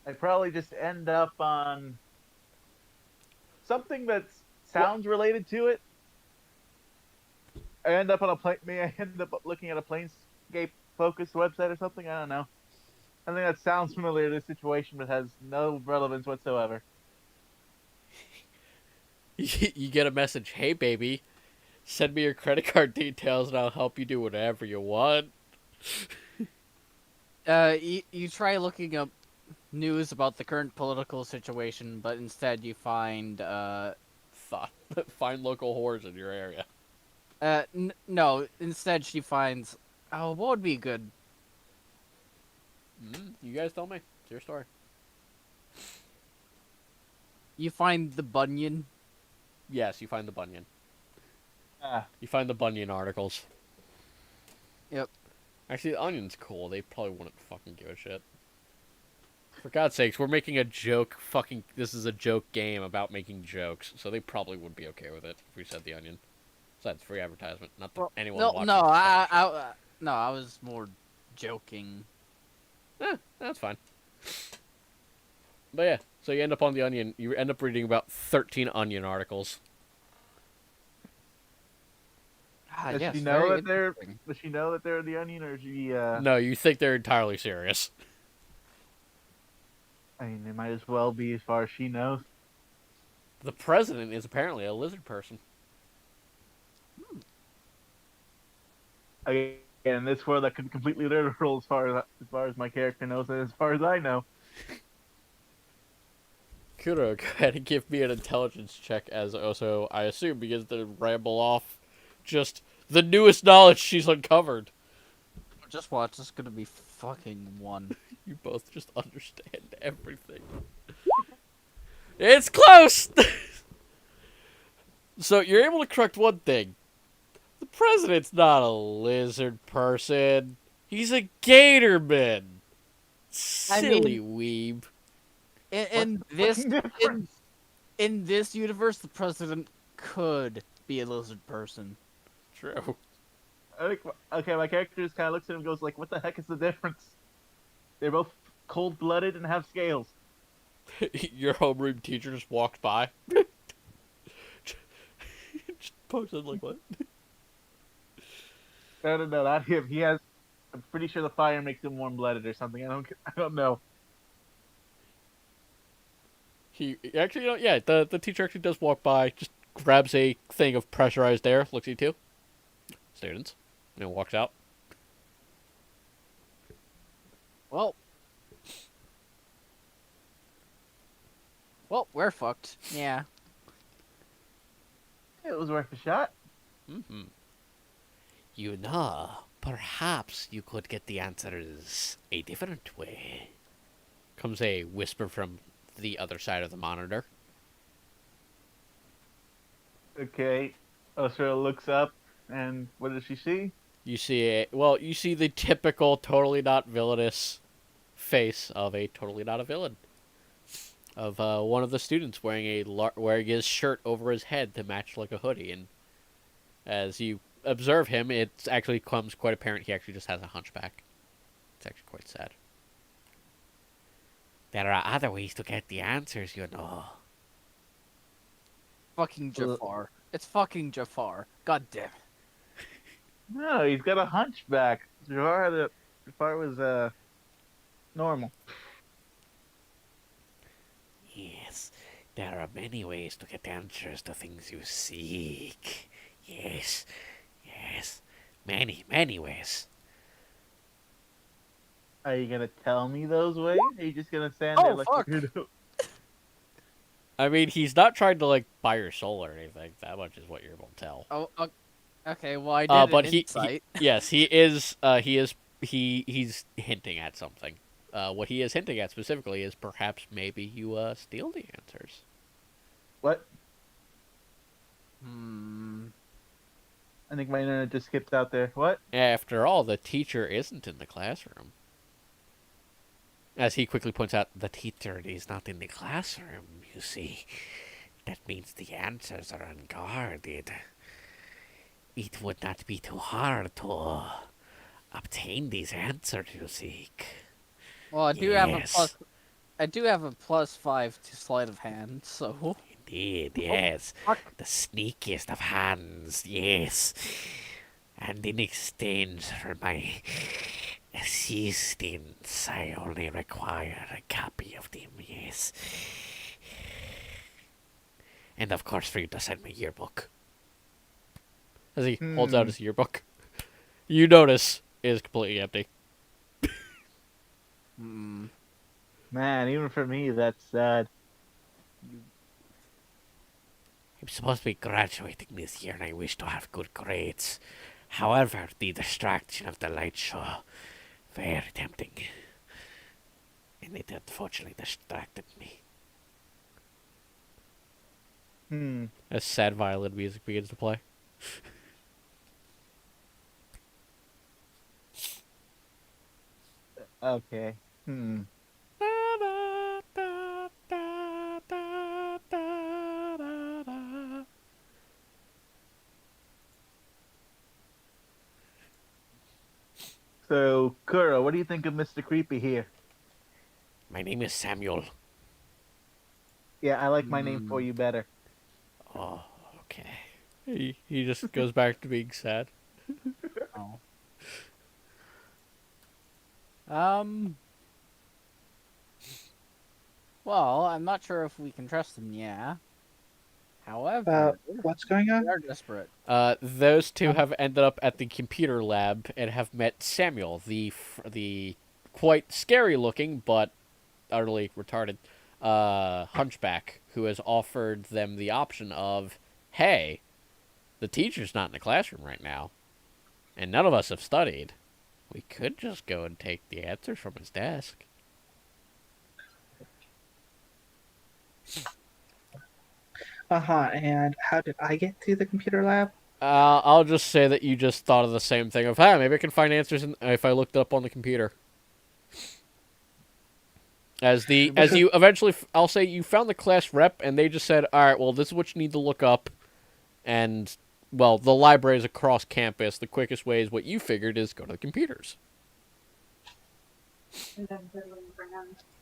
I probably just end up on something that sounds related to it. I end up on a I end up looking at a Planescape focused website or something. I don't know. I think that sounds familiar to this situation, but has no relevance whatsoever. You get a message, hey baby, send me your credit card details and I'll help you do whatever you want. You try looking up news about the current political situation, but instead you find Find local whores in your area. no. Instead, she finds, oh, what would be good? You guys tell me. It's your story. You find the Bunyan. Yes, you find the Bunyan. Ah, You find the Bunyan articles. Yep. Actually, the Onion's cool. They probably wouldn't fucking give a shit. For God's sakes, we're making a joke. This is a joke game about making jokes, so they probably would be okay with it if we said the Onion. Besides, free advertisement. Not that anyone No, watching. no, this I was more joking. That's fine. But yeah, so you end up on the Onion. You end up reading about 13 Onion articles. Ah, does yes, she know very that they're? interesting. Does she know that they're the Onion, or is she? No, you think they're entirely serious. I mean, it might as well be, as far as she knows. The president is apparently a lizard person. Again, in this world, that could be completely literal as far as my character knows, and as far as I know. Kuro, go ahead and give me an intelligence check, as also, I assume, begins to ramble off just the newest knowledge she's uncovered. Just watch. This is gonna be fucking one. You both just understand everything. It's close! So, you're able to correct one thing. The president's not a lizard person. He's a gatorman. Silly weeb. In What's this the difference? in this universe, the president could be a lizard person. True. I think, okay, my character just kind of looks at him and goes like, "What the heck is the difference? They're both cold-blooded and have scales." Your homeroom teacher just walked by. Just posted like, what? I don't know. Not him. He has. I'm pretty sure the fire makes him warm-blooded or something. I don't know. He actually, yeah, the teacher actually does walk by, just grabs a thing of pressurized air, looks at you two students, and walks out. Well, we're fucked. Yeah. It was worth a shot. Mm-hmm. You know, perhaps you could get the answers a different way. Comes a whisper from the other side of the monitor. Okay. Osura looks up, and what does she see? You see you see the typical totally not villainous face of a totally not a villain. Of one of the students wearing his shirt over his head to match like a hoodie, and as you observe him, it actually becomes quite apparent he actually just has a hunchback. It's actually quite sad. There are other ways to get the answers, you know. Fucking Jafar. It's fucking Jafar. God damn it. No, he's got a hunchback. Jafar was normal. Yes, there are many ways to get answers to things you seek. Yes, many, many ways. Are you gonna tell me those ways? Or are you just gonna stand Oh, there like fuck. a weirdo? I mean, he's not trying to like buy your soul or anything. That much is what you're able to tell. Oh, okay. Well, I did But an he insight. yes, he is. He's hinting at something. What he is hinting at specifically is perhaps maybe you steal the answers. What? Hmm. I think my internet just skipped out there. What? After all, the teacher isn't in the classroom. As he quickly points out, the teacher is not in the classroom, you see. That means the answers are unguarded. It would not be too hard to obtain these answers you seek. Well, I do have a Yes. plus. I do have a +5 to sleight of hand, so. indeed, yes. fuck. The sneakiest of hands, yes. And in exchange for my assistance, I only require a copy of them, yes. And of course, for you to sign my yearbook. As he holds out his yearbook, you notice it is completely empty. Hmm. Man, even for me, that's sad. I'm supposed to be graduating this year and I wish to have good grades. However, the distraction of the light show, very tempting. And it unfortunately distracted me. As sad violin music begins to play. Okay. So, Kuro, what do you think of Mr. Creepy here? My name is Samuel. Yeah, I like my name for you better. Oh, okay. He just goes back to being sad. Oh. Um. Well, I'm not sure if we can trust him. Yeah. However, What's going we on? are desperate. Those two have ended up at the computer lab and have met Samuel, the quite scary looking but utterly retarded hunchback, who has offered them the option of, hey, the teacher's not in the classroom right now, and none of us have studied. We could just go and take the answers from his desk. And how did I get to the computer lab? I'll just say that you just thought of the same thing of, hey, maybe I can find answers if I looked up on the computer. As you eventually, I'll say you found the class rep, and they just said, all right, well, this is what you need to look up, and, well, the library is across campus. The quickest way is what you figured is go to the computers.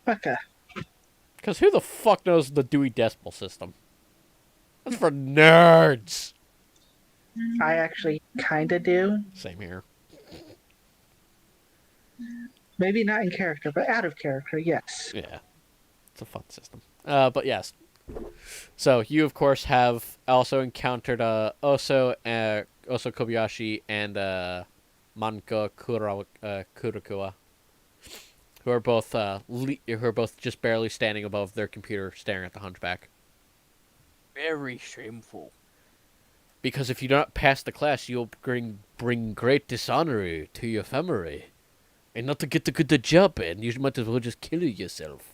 Okay. Because who the fuck knows the Dewey Decimal System? That's for nerds. I actually kind of do. Same here. Maybe not in character, but out of character, yes. Yeah. It's a fun system. But yes. So you, of course, have also encountered Oso Kobayashi and Manko Kurakua, who are both just barely standing above their computer, staring at the hunchback. Very shameful. Because if you do not pass the class, you'll bring great dishonor to your family. And not to get the good job, and you might as well just kill yourself.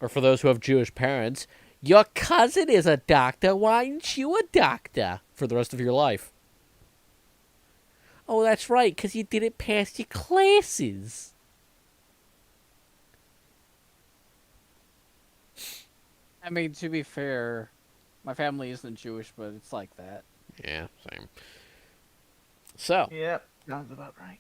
Or for those who have Jewish parents, your cousin is a doctor, why aren't you a doctor? For the rest of your life. Oh, that's right, because you didn't pass your classes. I mean, to be fair, my family isn't Jewish, but it's like that. Yeah, same. So, Yep, sounds about right.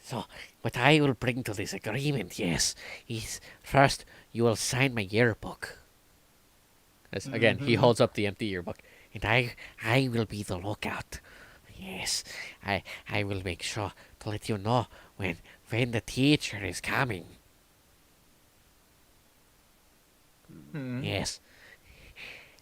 So, what I will bring to this agreement, yes, is first you will sign my yearbook. again, he holds up the empty yearbook. And I will be the lookout. Yes, I will make sure to let you know when the teacher is coming. Yes.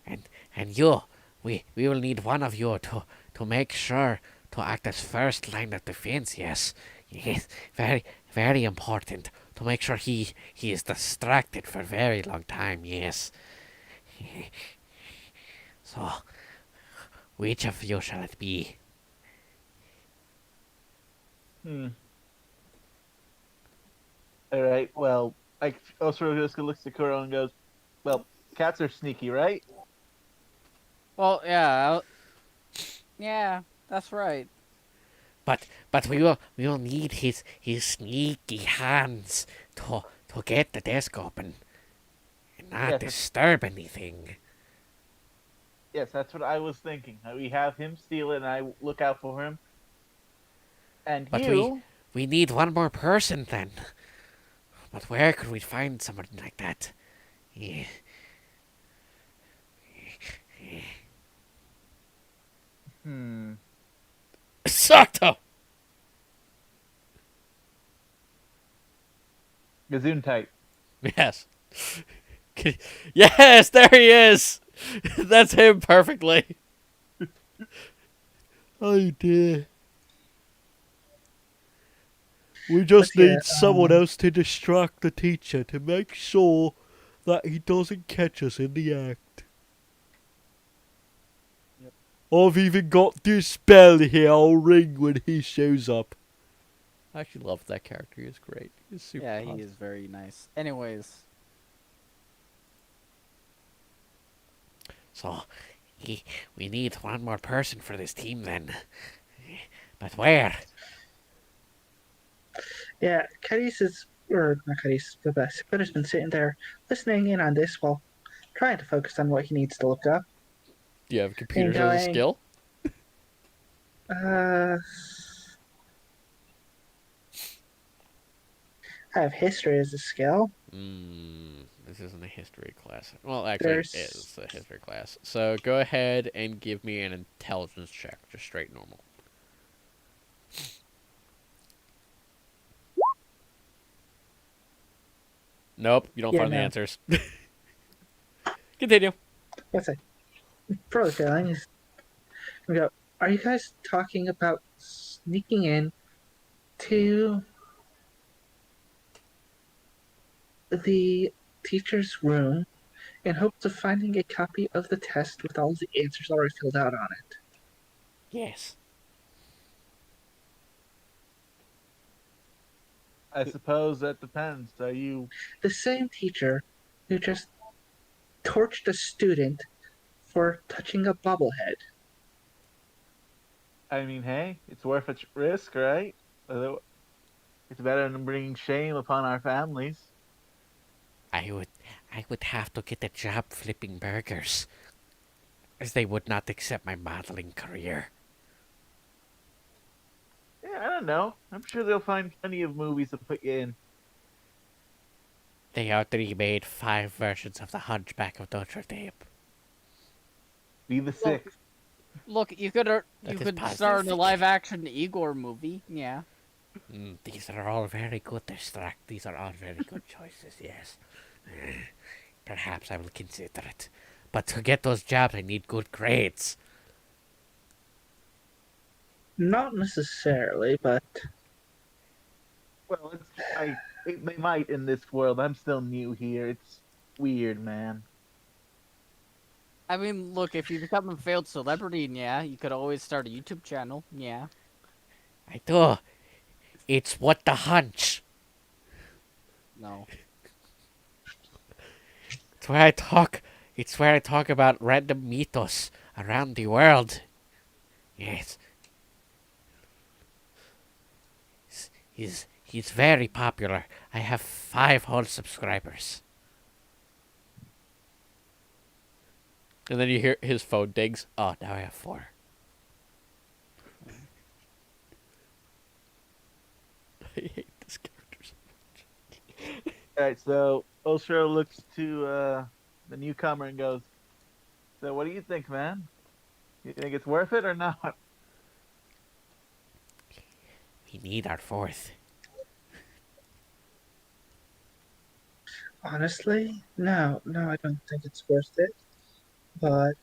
And you, we will need one of you to make sure to act as first line of defense, yes. Yes, very, very important to make sure he is distracted for a very long time, yes. So, which of you shall it be? All right. Well, Osoro just looks at Kuro and goes, "Well, cats are sneaky, right?" Well, yeah. Yeah, that's right. But we will need his sneaky hands to get the desk open and not Yes. disturb anything. Yes, that's what I was thinking. We have him steal it, and I look out for him. And But you, we need one more person then. But where could we find somebody like that? Yeah. Sato! Gazoon type. Yes. Yes, there he is. That's him perfectly. Oh dear. We just But yeah, need someone else to distract the teacher to make sure that he doesn't catch us in the act. Yep. I've even got this bell here. I'll ring when he shows up. I actually love that character. He's great. He's super Yeah, positive. he is very nice. Anyways, So, we need one more person for this team then. But where? yeah, Cadiz is, or not Cadiz, but Spinner's been sitting there listening in on this while trying to focus on what he needs to look up. Do you have computers as a going- skill? I have history as a skill. This isn't a history class. Well, actually, it is a history class. So go ahead and give me an intelligence check, just straight normal. Nope, you don't Yeah, find the no. answers. Continue. What's that? Probably failing is. We go. Are you guys talking about sneaking in to the teacher's room in hopes of finding a copy of the test with all the answers already filled out on it? Yes. I suppose that depends. Are you? The same teacher who just torched a student for touching a bobblehead. I mean, hey, it's worth a risk, right? It's better than bringing shame upon our families. I would have to get a job flipping burgers, as they would not accept my modeling career. Yeah, I don't know. I'm sure they'll find plenty of movies to put you in. They already made 5 versions of the Hunchback of Notre Dame. Be the sixth. look, you That could is positive star in a thinking. live-action Igor movie. Yeah. These are all very good These are all very good choices, yes. Perhaps I will consider it. But to get those jobs, I need good grades. Not necessarily, but Well, they might in this world. I'm still new here. It's weird, man. I mean, look, if you become a failed celebrity, yeah, you could always start a YouTube channel. Yeah. I do. It's what the hunch. No. It's where I talk. It's where I talk about random mythos around the world. Yes. He's very popular. I have 5 whole subscribers. And then you hear his phone dings. Oh, now I have 4. I hate this character so much. All right, so Oshiro looks to the newcomer and goes, "So, what do you think, man? You think it's worth it or not?" We need our 4th. honestly, no, I don't think it's worth it. But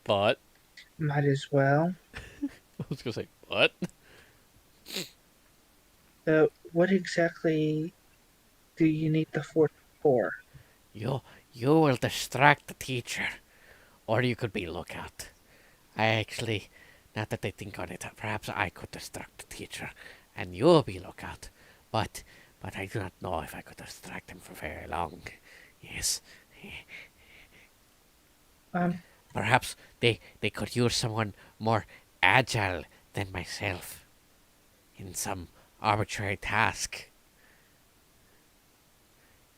But might as well. I was gonna say, what? What exactly do you need the fort for? You will distract the teacher, or you could be lookout. I actually, not that I think on it, perhaps I could distract the teacher, and you'll be lookout. But I do not know if I could distract him for very long. Yes. Perhaps they could use someone more agile than myself in some arbitrary task.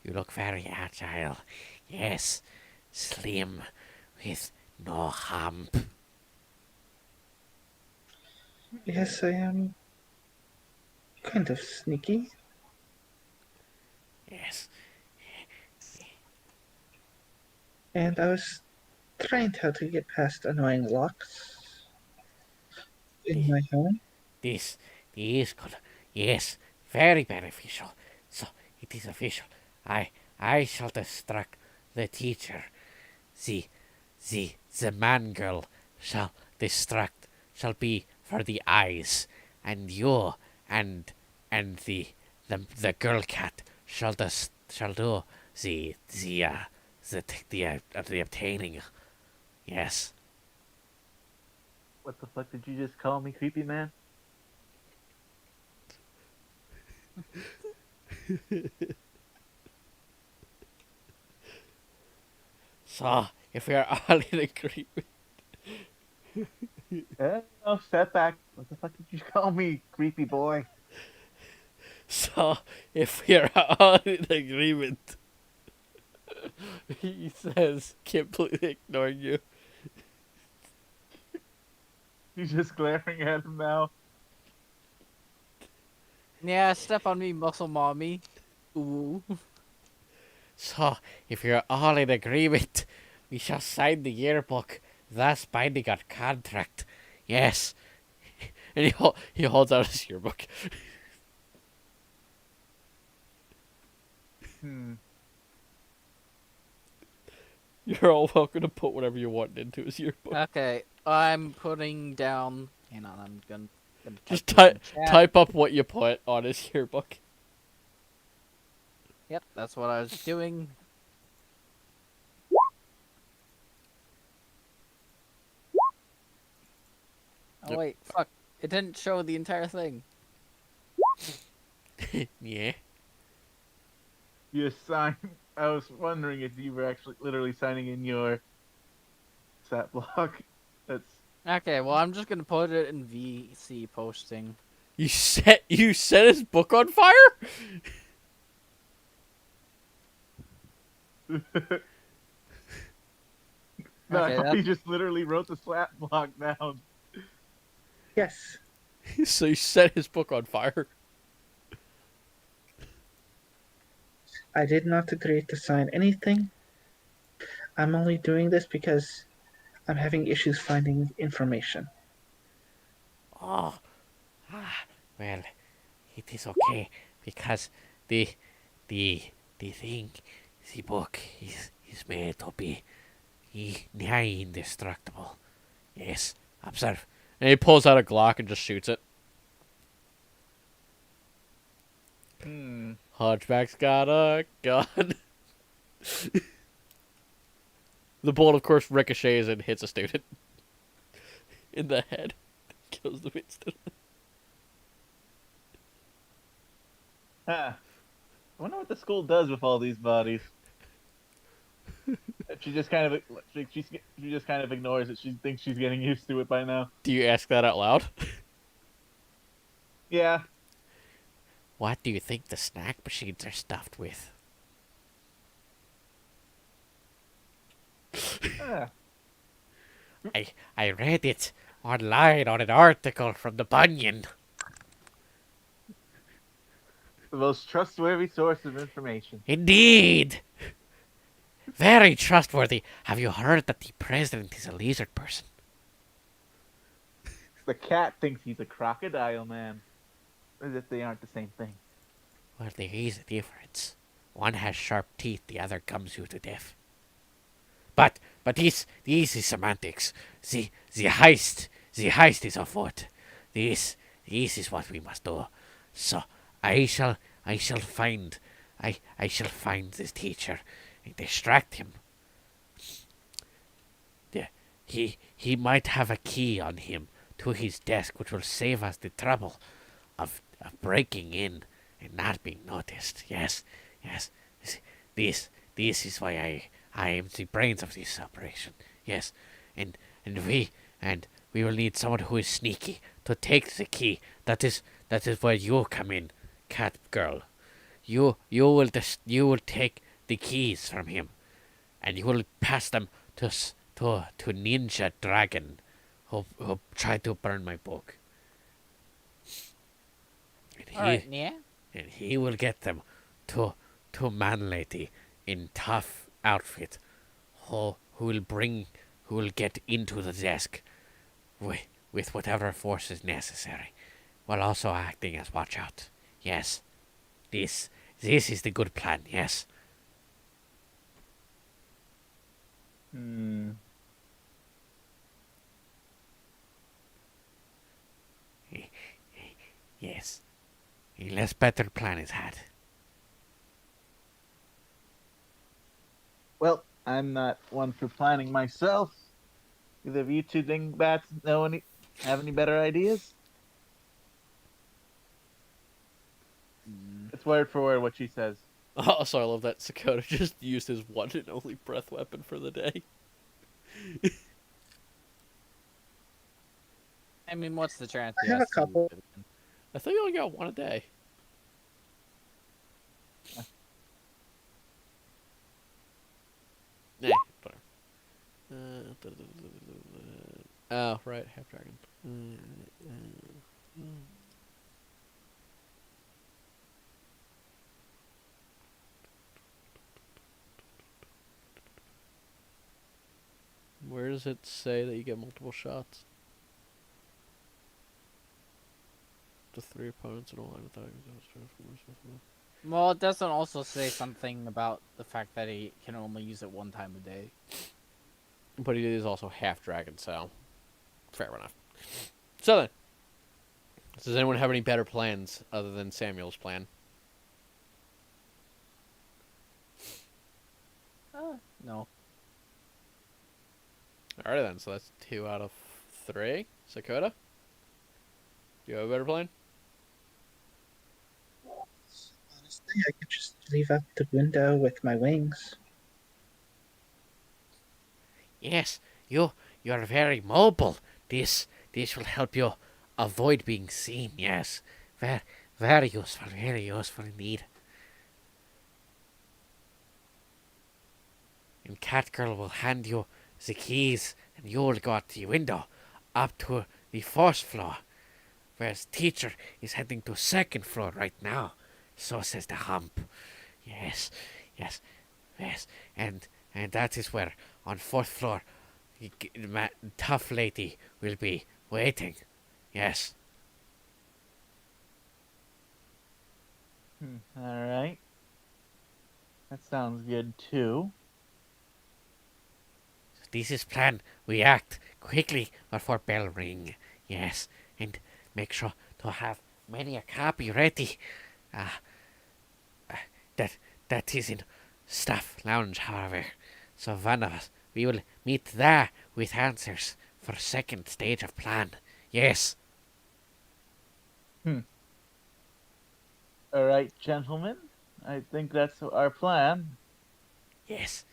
You look very agile. Yes. Slim, with no harm. Yes, I am kind of sneaky. Yes. And I was trying how to get past annoying locks in my home. This is good. Yes, very beneficial. So it is official. I shall distract the teacher. The the man girl shall be for the eyes, and you and the girl cat shall do the obtaining. Yes. What the fuck did you just call me, creepy man? So, if we are all in agreement, No, step back. What the fuck did you call me, creepy boy? so if we are all in agreement, he says, completely ignoring you. He's just glaring at him now. Yeah, step on me, muscle mommy. Ooh. So, if you're all in agreement, we shall sign the yearbook, thus binding our contract. Yes. And he holds out his yearbook. You're all welcome to put whatever you want into his yearbook. Okay, I'm putting down. Hang on, I'm gonna Just type this in chat. type up what you put on his yearbook. Yep, that's what I was doing. Oh wait, fuck! It didn't show the entire thing. Yeah. You sign. I was wondering if you were actually literally signing in your stat block. That's Okay, well I'm just gonna put it in VC posting. You set his book on fire? no, Okay, he just literally wrote the stat block down. Yes, So you set his book on fire? I did not agree to sign anything. I'm only doing this because I'm having issues finding information. Oh. Well, it is okay because the the thing, the book is made to be nigh indestructible. Yes. Observe. And he pulls out a Glock and just shoots it. Hunchback's got a gun. The bullet, of course, ricochets and hits a student in the head. Kills them instantly. Huh. I wonder what the school does with all these bodies. She just kind of she just kind of ignores it. She thinks she's getting used to it by now. Do you ask that out loud? Yeah. What do you think the snack machines are stuffed with? Ah. I read it online on an article from the Bunyan. The most trustworthy source of information. Indeed. Very trustworthy. Have you heard that the president is a lizard person? The cat thinks he's a crocodile man. As if they aren't the same thing. Well, there is a difference. One has sharp teeth, the other gums you to death. But this is semantics. The heist is afoot. This is what we must do. So I shall find this teacher and distract him. Yeah, he might have a key on him to his desk, which will save us the trouble of breaking in and not being noticed. Yes. This is why I am the brains of this operation. Yes, and we will need someone who is sneaky to take the key. That is where you come in, cat girl. You will take the keys from him, and you will pass them to to ninja dragon who tried to burn my book. And All right, yeah. and he will get them to man lady in tough outfit who will get into the desk with whatever force is necessary, while also acting as watch out. Yes, this is the good plan. Yes. Hmm. Yes. Unless better plan is had. Well, I'm not one for planning myself. Either of you two dingbats have any better ideas? It's word for word what she says. Also, I love that Sakota just used his one and only breath weapon for the day. I mean, what's the chance? I have a couple. I thought you only got one a day. Nah, whatever. Oh, right, half dragon. Where does it say that you get multiple shots? To 3 opponents in a line without Well, it doesn't also say something about the fact that he can only use it one time a day. But he is also half dragon, so fair enough. So then, does anyone have any better plans other than Samuel's plan? No. Alright then, so that's 2 out of 3. Sakota? Do you have a better plan? Honestly, I could just leave out the window with my wings. Yes, you are very mobile. This will help you avoid being seen. Yes, very useful indeed. And Catgirl will hand you the keys, and you will go out the window up to the first floor, whereas teacher is heading to second floor right now. So says the hump. Yes, yes, yes, and that is where on fourth floor, tough lady will be waiting. Yes. All right. That sounds good too. This is plan. We act quickly before bell ring. Yes, and make sure to have many a copy ready. That is in staff lounge, however. So one of us, we will meet there with answers for second stage of plan. Yes. All right, gentlemen. I think that's our plan. Yes.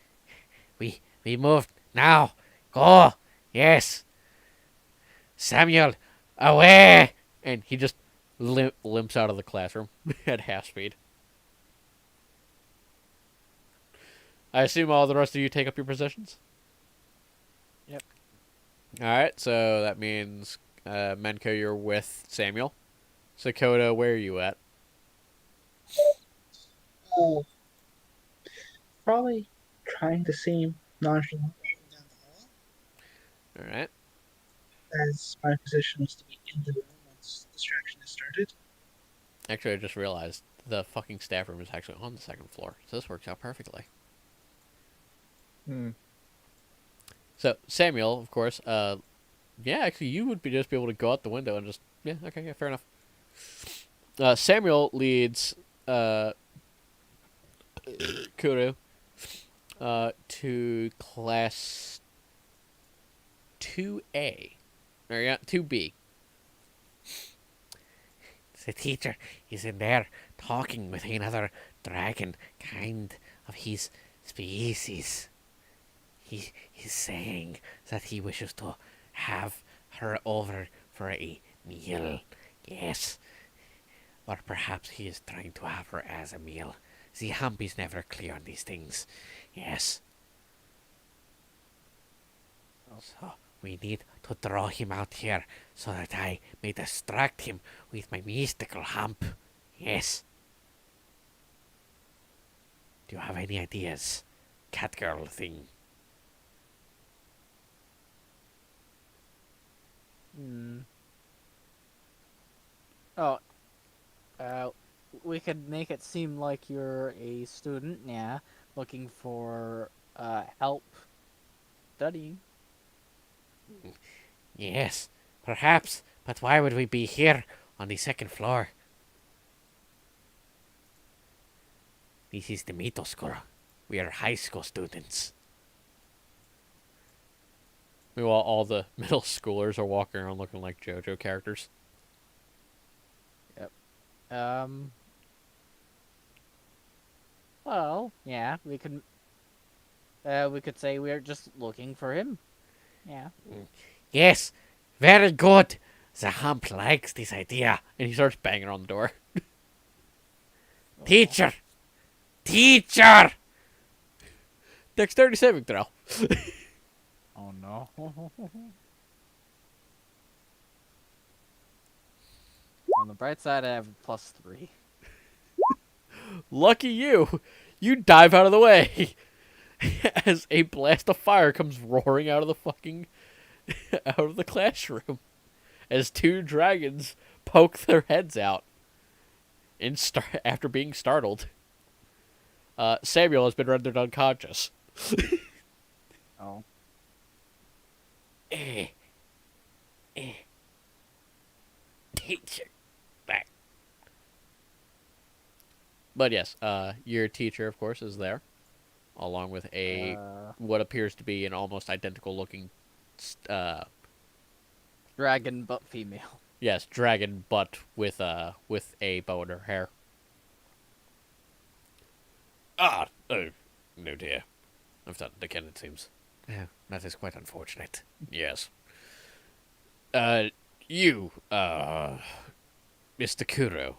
We moved now. Go. Yes. Samuel, away. And he just limps out of the classroom at half speed. I assume all the rest of you take up your positions? Yep. Alright, so that means Menko, you're with Samuel. Sakota, where are you at? Oh, probably trying to seem nonchalant walking down the hall, Alright. as my position was to be in the room once distraction has started. Actually, I just realized the fucking staff room is actually on the second floor, so this works out perfectly. So, Samuel, of course, yeah, actually, you would just be able to go out the window and just, yeah, okay, yeah, fair enough. Samuel leads, Kuru, to class 2A. Or, yeah, 2B. The teacher is in there talking with another dragon kind of his species. He's saying that he wishes to have her over for a meal. Yes. Or perhaps he is trying to have her as a meal. The hump is never clear on these things. Yes. So we need to draw him out here so that I may distract him with my mystical hump. Yes. Do you have any ideas, Catgirl thing? Hmm. Oh, uh, we could make it seem like you're a student, yeah, looking for help studying. Yes, perhaps. But why would we be here on the second floor? This is the Mito School. We are high school students. Meanwhile, all the middle schoolers are walking around looking like JoJo characters. Um. Well, yeah, we could say we're just looking for him. Yeah. Yes, very good. The hump likes this idea. And he starts banging on the door. Teacher! Teacher! Dexterity saving throw. Oh no. On the bright side, I have a +3. Lucky you. You dive out of the way. As a blast of fire comes roaring out of the fucking out of the classroom. As two dragons poke their heads out after being startled. Samuel has been rendered unconscious. Oh. Eh. Teacher. Back. But yes, your teacher, of course, is there, along with a what appears to be an almost identical looking, Dragon but female. yes, dragon butt with a bow in her hair. Ah, oh, no dear. I've done it again, it seems. Oh, that is quite unfortunate. Yes. You, Mr. Kuro.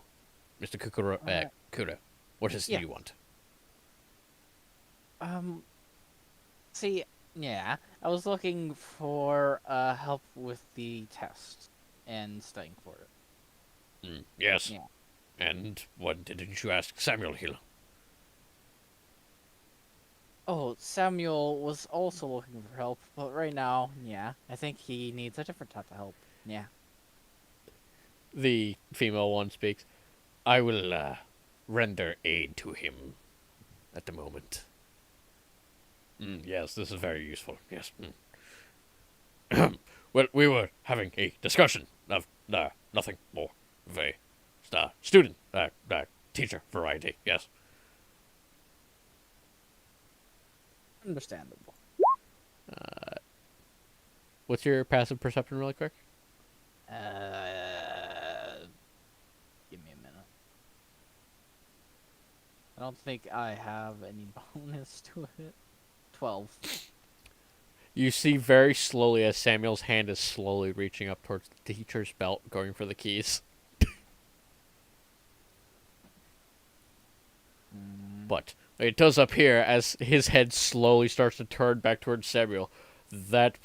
Mr. Kukuro, Kuro. What is yeah. you want? See, yeah, I was looking for help with the test and studying for it. Yes. Yeah. And what didn't you ask Samuel Hill? Oh, Samuel was also looking for help, but right now, yeah, I think he needs a different type of help. Yeah. The female one speaks. I will, render aid to him at the moment. Yes, this is very useful. Yes. Well, we were having a discussion of nothing more of a student, teacher variety. Yes. Understandable. What's your passive perception, really quick? Give me a minute. I don't think I have any bonus to it. 12. You see very slowly as Samuel's hand is slowly reaching up towards the teacher's belt, going for the keys. But it does appear as his head slowly starts to turn back towards Samuel that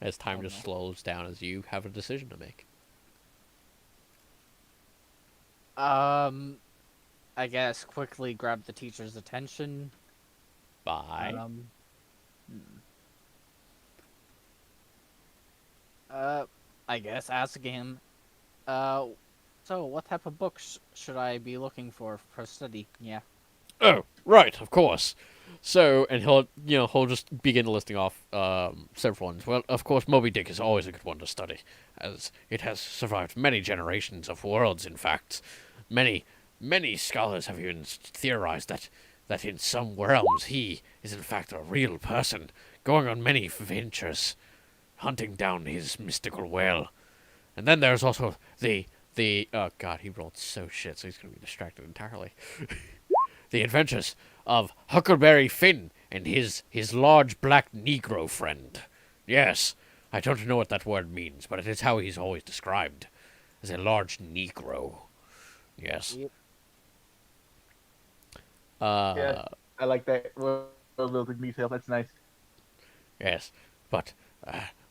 as time just slows down as you have a decision to make. I guess quickly grab the teacher's attention. Bye. I guess asking him, so what type of books should I be looking for study? Yeah. Oh, right, of course. So, and he'll just begin listing off several ones. Well, of course, Moby Dick is always a good one to study, as it has survived many generations of worlds. In fact, many scholars have even theorized that in some realms he is in fact a real person, going on many ventures, hunting down his mystical whale. And then there's also the oh god, he rolled so shit, so he's gonna be distracted entirely. The adventures of Huckleberry Finn and his large black Negro friend. Yes, I don't know what that word means, but it is how he's always described, as a large Negro. Yes. Yep. Yeah, I like that. Well, building detail. That's nice. Yes, but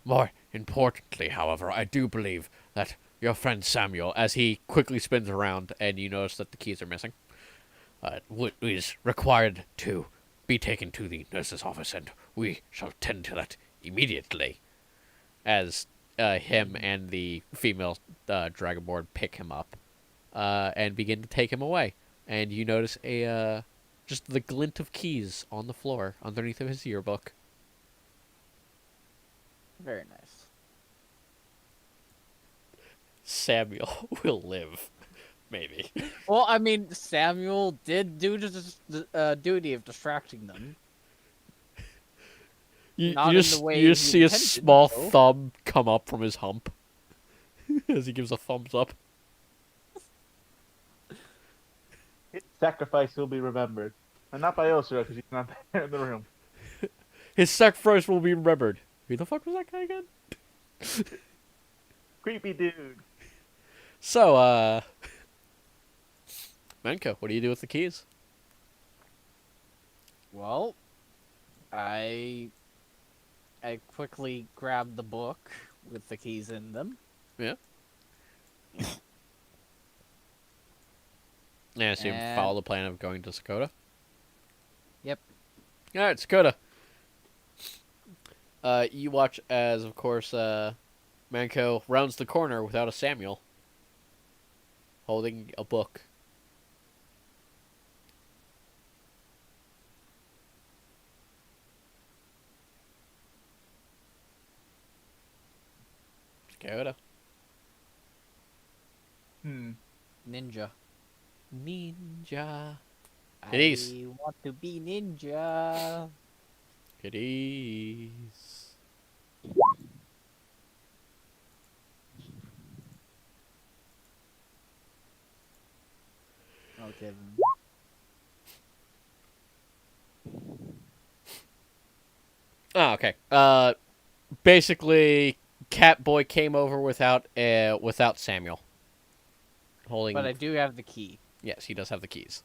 more importantly, however, I do believe that your friend Samuel, as he quickly spins around and you notice that the keys are missing, is required to be taken to the nurse's office, and we shall tend to that immediately. As him and the female dragonborn pick him up and begin to take him away, and you notice a just the glint of keys on the floor underneath of his yearbook. Very nice. Samuel will live, maybe. Well, I mean, Samuel did do the duty of distracting them. You Not in the just way you just he see a intended, small though. thumb come up from his hump as he gives a thumbs up. His sacrifice will be remembered. And not by Osura, because he's not there in the room. His sacrifice will be remembered. Who the fuck was that guy again? Creepy dude. So, Menko, what do you do with the keys? Well, I quickly grabbed the book with the keys in them. Yeah. I assume And- follow the plan of going to Sakota. Yep. All right, Sakota. You watch as, of course, Manko rounds the corner without a Samuel, holding a book. Sakota. Ninja. Ninja. I Kitties. want to be ninja. Kitties. Okay. Oh, okay. Basically, Catboy came over without Samuel. Holding. But I do have the key. Yes, he does have the keys.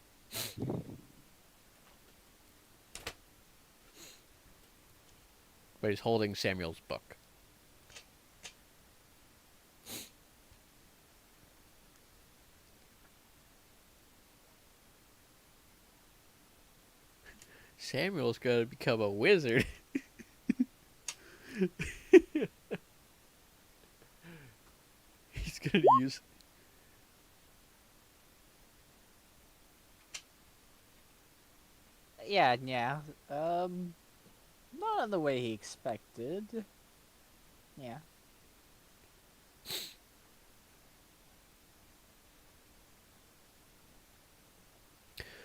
But he's holding Samuel's book. Samuel's gonna become a wizard. He's gonna use. Yeah. Not in the way he expected. Yeah.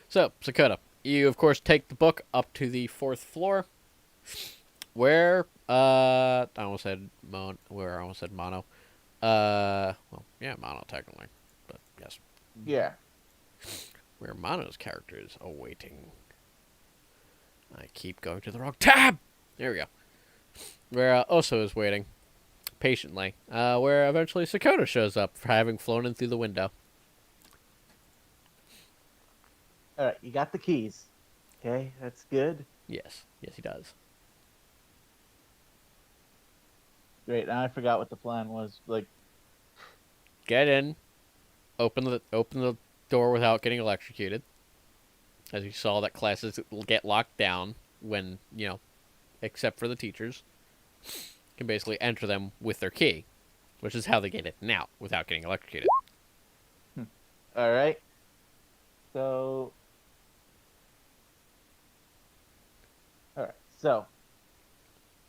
So, Sakota, you of course take the book up to the 4th floor, where I almost said mono. Well, yeah, mono technically, but yes, Yeah. where Mono's character is awaiting. I keep going to the wrong tab. There we go. Where Oso is waiting patiently. Where eventually Sakota shows up for having flown in through the window. Alright, you got the keys. Okay, that's good. Yes, he does. Great, now I forgot what the plan was. Like, Get in. Open the door without getting electrocuted. As you saw that classes get locked down when, except for the teachers. Can basically enter them with their key, which is how they get in out without getting electrocuted. alright. So. Alright, so.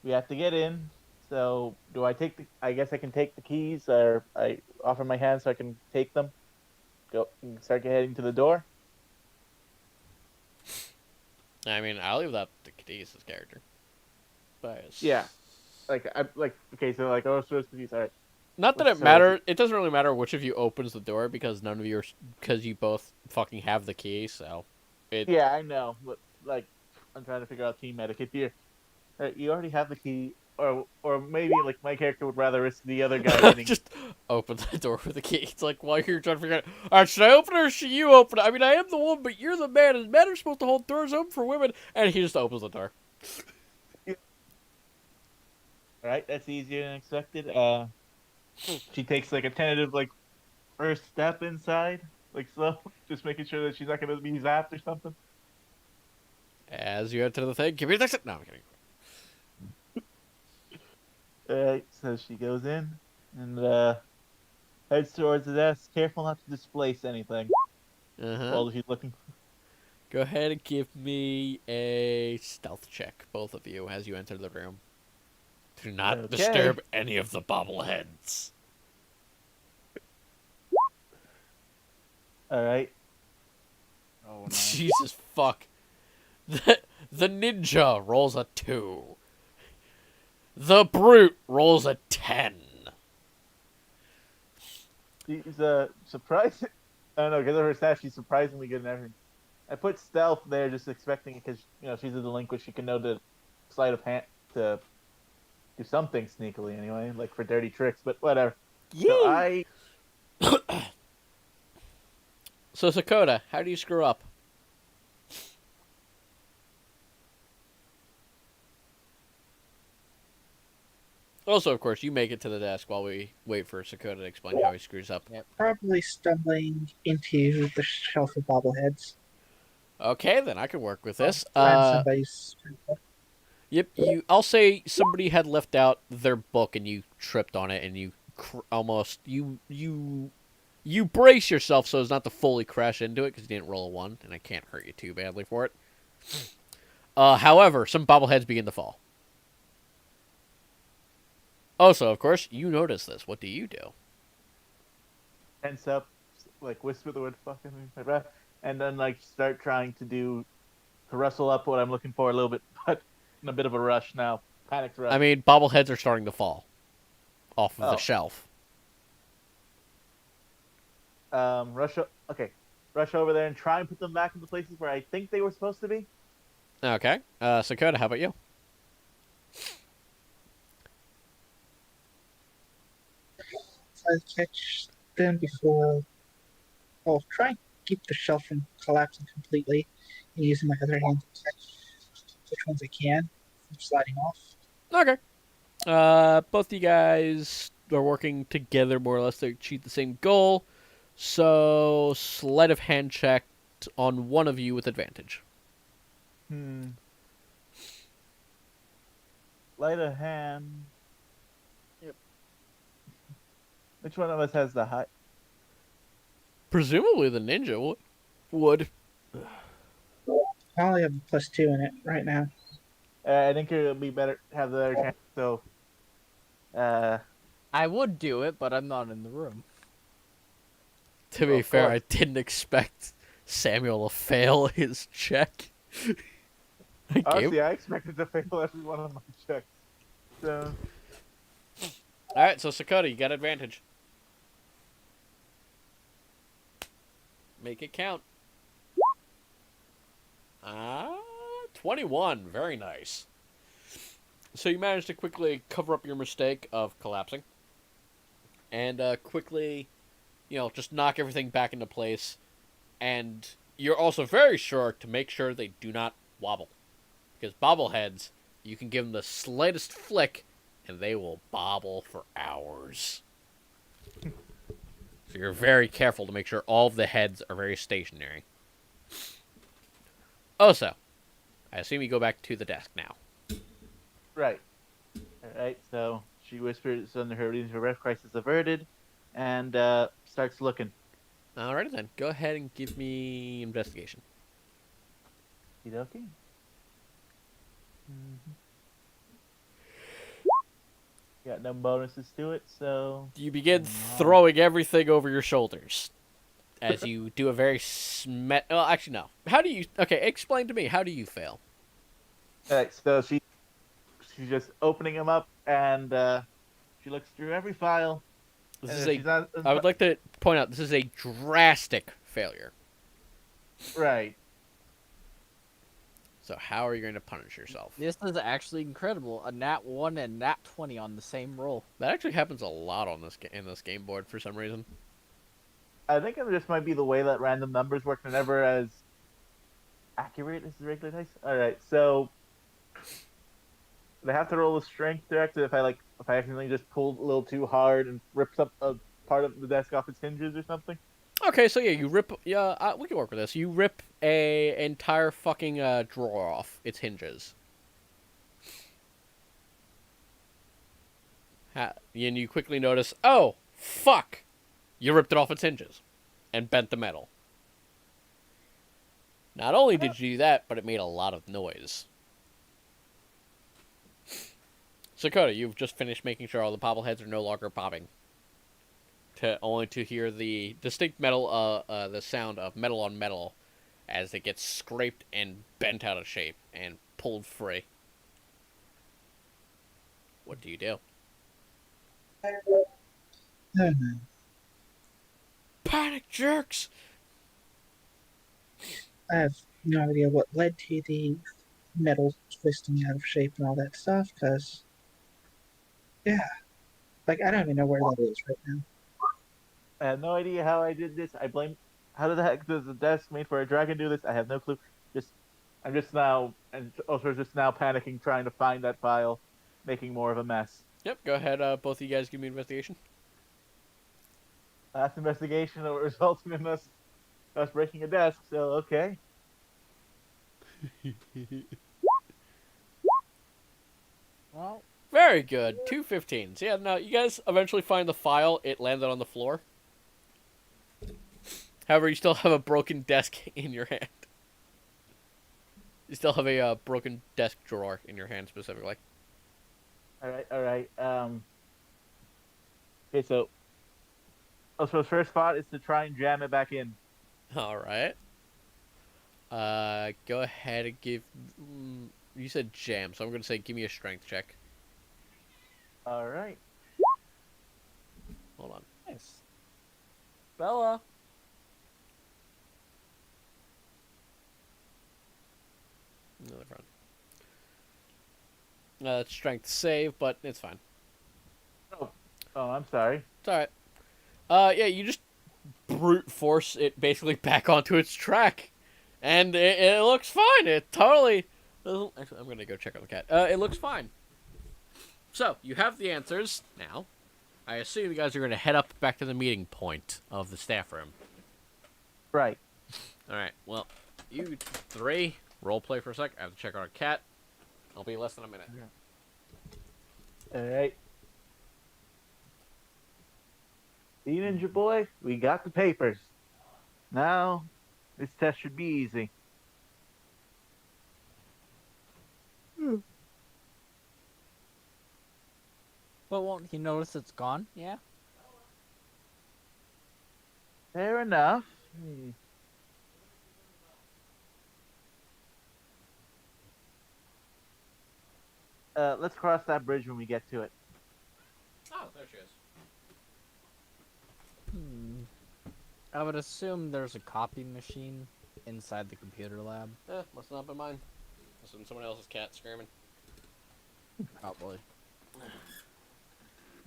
We have to get in. So, do I take the. I guess I can take the keys, or I offer my hand so I can take them? Go. Start heading to the door? I mean, I'll leave that to Cadiz' character. But Yeah. Okay, so like, oh, so it's confused. Alright. not that Let's it say- matter. It doesn't really matter which of you opens the door because none of you are, because you both fucking have the key. So, Yeah, I know. But, like, I'm trying to figure out team etiquette here. You already have the key, or maybe like my character would rather risk the other guy getting. just open the door with the key. It's like while you're trying to figure out, all right, should I open it or should you open it? I mean, I am the woman, but you're the man, and men are supposed to hold doors open for women. And he just opens the door. All right, that's easier than expected. She takes like a tentative like first step inside, like slow, just making sure that she's not gonna be zapped or something. As you enter the thing, give me the exit. No, I'm kidding. Alright, so she goes in and heads towards the desk, careful not to displace anything Uh-huh. while she's looking. Go ahead and give me a stealth check, both of you, as you enter the room. Do not Okay. disturb any of the bobbleheads. Alright. Oh no. Jesus fuck. The ninja rolls a 2. The brute rolls a 10. She's surprising. I don't know, because of her stats, she's surprisingly good in everything. I put stealth there just expecting it because, she's a delinquent. She can know the sleight of hand to do something sneakily anyway, like for dirty tricks, but whatever. So I So Sakota, how do you screw up? Also, of course, you make it to the desk while we wait for Sakota to explain how he screws up. Probably stumbling into the shelf of bobbleheads. Okay, then I can work with this. Find somebody's. Yep. I'll say somebody had left out their book and you tripped on it and you you brace yourself so as not to fully crash into it because you didn't roll a 1 and I can't hurt you too badly for it. However, some bobbleheads begin to fall. Also, of course, you notice this. What do you do? tense up, like whisper the word fucking my breath, and then like start trying to rustle up what I'm looking for a little bit, but in a bit of a rush now. Panicked rush. I mean, bobbleheads are starting to fall off of the shelf. Rush over there and try and put them back in the places where I think they were supposed to be. Okay. Sakota, how about you? I catch them before. I'll try and keep the shelf from collapsing completely and using my other hand to catch which ones I can from sliding off. Okay. Both you guys are working together more or less to achieve the same goal. So, sleight of hand check on one of you with advantage. Light a hand. Yep. Which one of us has the high? Presumably the ninja would. I only have a +2 in it right now. I think it would be better to have the other chance. So, I would do it, but I'm not in the room. To be Of fair, course. I didn't expect Samuel to fail his check. honestly, I expected to fail every one of my checks. So, Alright, so Sakota, you got advantage. Make it count. 21. Very nice. So you managed to quickly cover up your mistake of collapsing. And quickly, just knock everything back into place. And you're also very sure to make sure they do not wobble. Because bobbleheads, you can give them the slightest flick, and they will bobble for hours. So you're very careful to make sure all of the heads are very stationary. Also, I assume you go back to the desk now. right. Alright, so she whispers under her breath, her breath, crisis averted, and starts looking. Alrighty then, go ahead and give me investigation. Okay. Got no bonuses to it, so You begin throwing everything over your shoulders as you do a very well, actually, no. How do you... Okay, explain to me. How do you fail? alright, so she's just opening them up, and she looks through every file. This and is if she's not, I would like to point out, this is a drastic failure. right. So how are you going to punish yourself? This is actually incredible. A nat 1 and nat 20 on the same roll. That actually happens a lot on in this game board for some reason. I think it just might be the way that random numbers work. They're never as accurate as the regular dice. All right, so they have to roll a strength directed if I accidentally just pulled a little too hard and rips up a part of the desk off its hinges or something. Okay, so yeah, you rip. Yeah, we can work with this. You rip a entire fucking drawer off its hinges. And you quickly notice, oh fuck, you ripped it off its hinges, and bent the metal. Not only did you do that, but it made a lot of noise. Sakota, you've just finished making sure all the bobbleheads are no longer popping. Only to hear the distinct metal, the sound of metal on metal, as it gets scraped and bent out of shape and pulled free. What do you do? I don't know. Panic jerks! I have no idea what led to the metal twisting out of shape and all that stuff, because, yeah, like, I don't even know where that is right now. I have no idea how I did this. I blame. How the heck does the desk made for a dragon do this? I have no clue. I'm just now, and also just now panicking, trying to find that file, making more of a mess. Yep, go ahead, both of you guys give me an investigation. Last investigation that resulted in us breaking a desk. So okay. Well, Very good. 2 15s. Yeah, no, you guys eventually find the file. It landed on the floor. However, you still have a broken desk in your hand. You still have a broken desk drawer in your hand, specifically. All right. Okay, so. Oh, so his first thought is to try and jam it back in. All right. Go ahead and give. You said jam, so I'm going to say give me a strength check. All right. Hold on. nice. Bella. Another front. It's strength save, but it's fine. Oh, I'm sorry. It's alright. Yeah, you just brute force it basically back onto its track. And it looks fine. It totally doesn't. Actually, I'm going to go check on the cat. It looks fine. So, you have the answers now. I assume you guys are going to head up back to the meeting point of the staff room. Right. Alright, well, you three, role play for a sec. I have to check on our cat. I'll be less than a minute. All right. See, Ninja Boy, we got the papers. Now, this test should be easy. But won't he notice it's gone? Yeah. Fair enough. Let's cross that bridge when we get to it. Oh, there she is. I would assume there's a copy machine inside the computer lab. Must not be mine. Must have been someone else's cat screaming. Probably.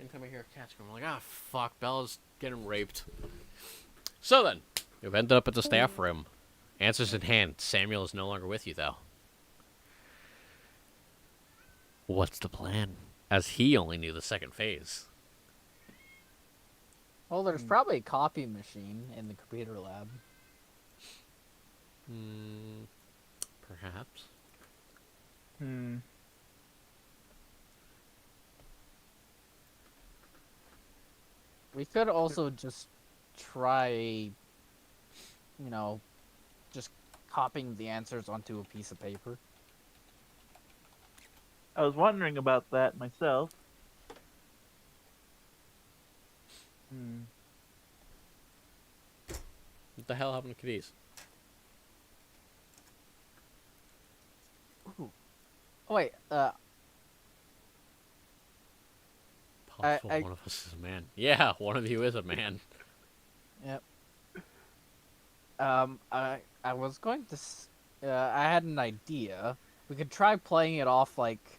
Anytime I hear a cat scream, I'm like, ah, fuck, Bella's getting raped. So then, you've ended up at the staff room. Answers in hand. Samuel is no longer with you, though. What's the plan? As he only knew the second phase. Well, there's probably a copy machine in the computer lab. Perhaps. We could also just try, just copying the answers onto a piece of paper. I was wondering about that myself. What the hell happened to these? Oh, wait, Possible I- one of us is a man. Yeah, one of you is a man. Yep. I was going to. I had an idea. We could try playing it off like,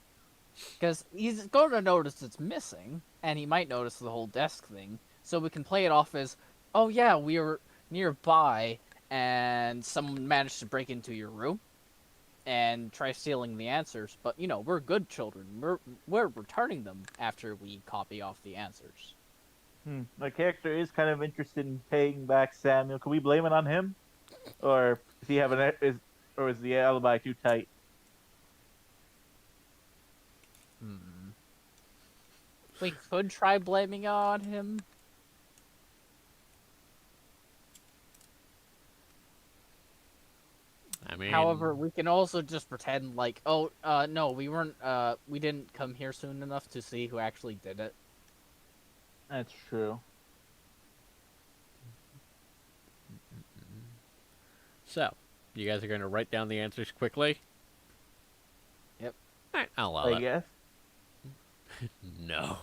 because he's going to notice it's missing, and he might notice the whole desk thing. So we can play it off as, oh yeah, we were nearby, and someone managed to break into your room. and try stealing the answers. But you know, we're good children. We're returning them after we copy off the answers. My character is kind of interested in paying back Samuel. Can we blame it on him, or does he have is the alibi too tight? We could try blaming it on him. I mean, However, we can also just pretend like, oh, no, we didn't come here soon enough to see who actually did it. That's true. so you guys are going to write down the answers quickly. Yep. All right, I'll allow I that. guess. No.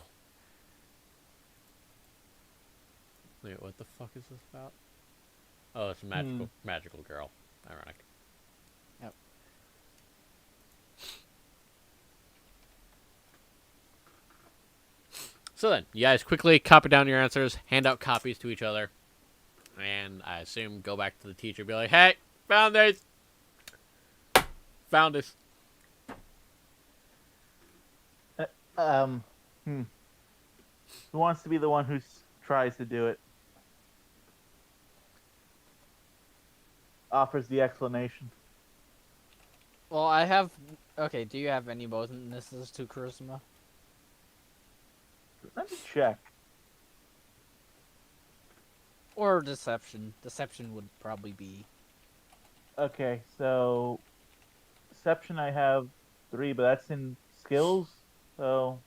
Wait, what the fuck is this about? Oh, it's a magical girl. Ironic. Yep. So then, you guys quickly copy down your answers, hand out copies to each other, and I assume go back to the teacher and be like, hey, found this! Found this. Who wants to be the one who tries to do it? Offers the explanation. Well, I have. Okay, do you have any bonuses to charisma? Let me check. Or deception? Deception would probably be. Okay, so deception I have 3, but that's in skills. So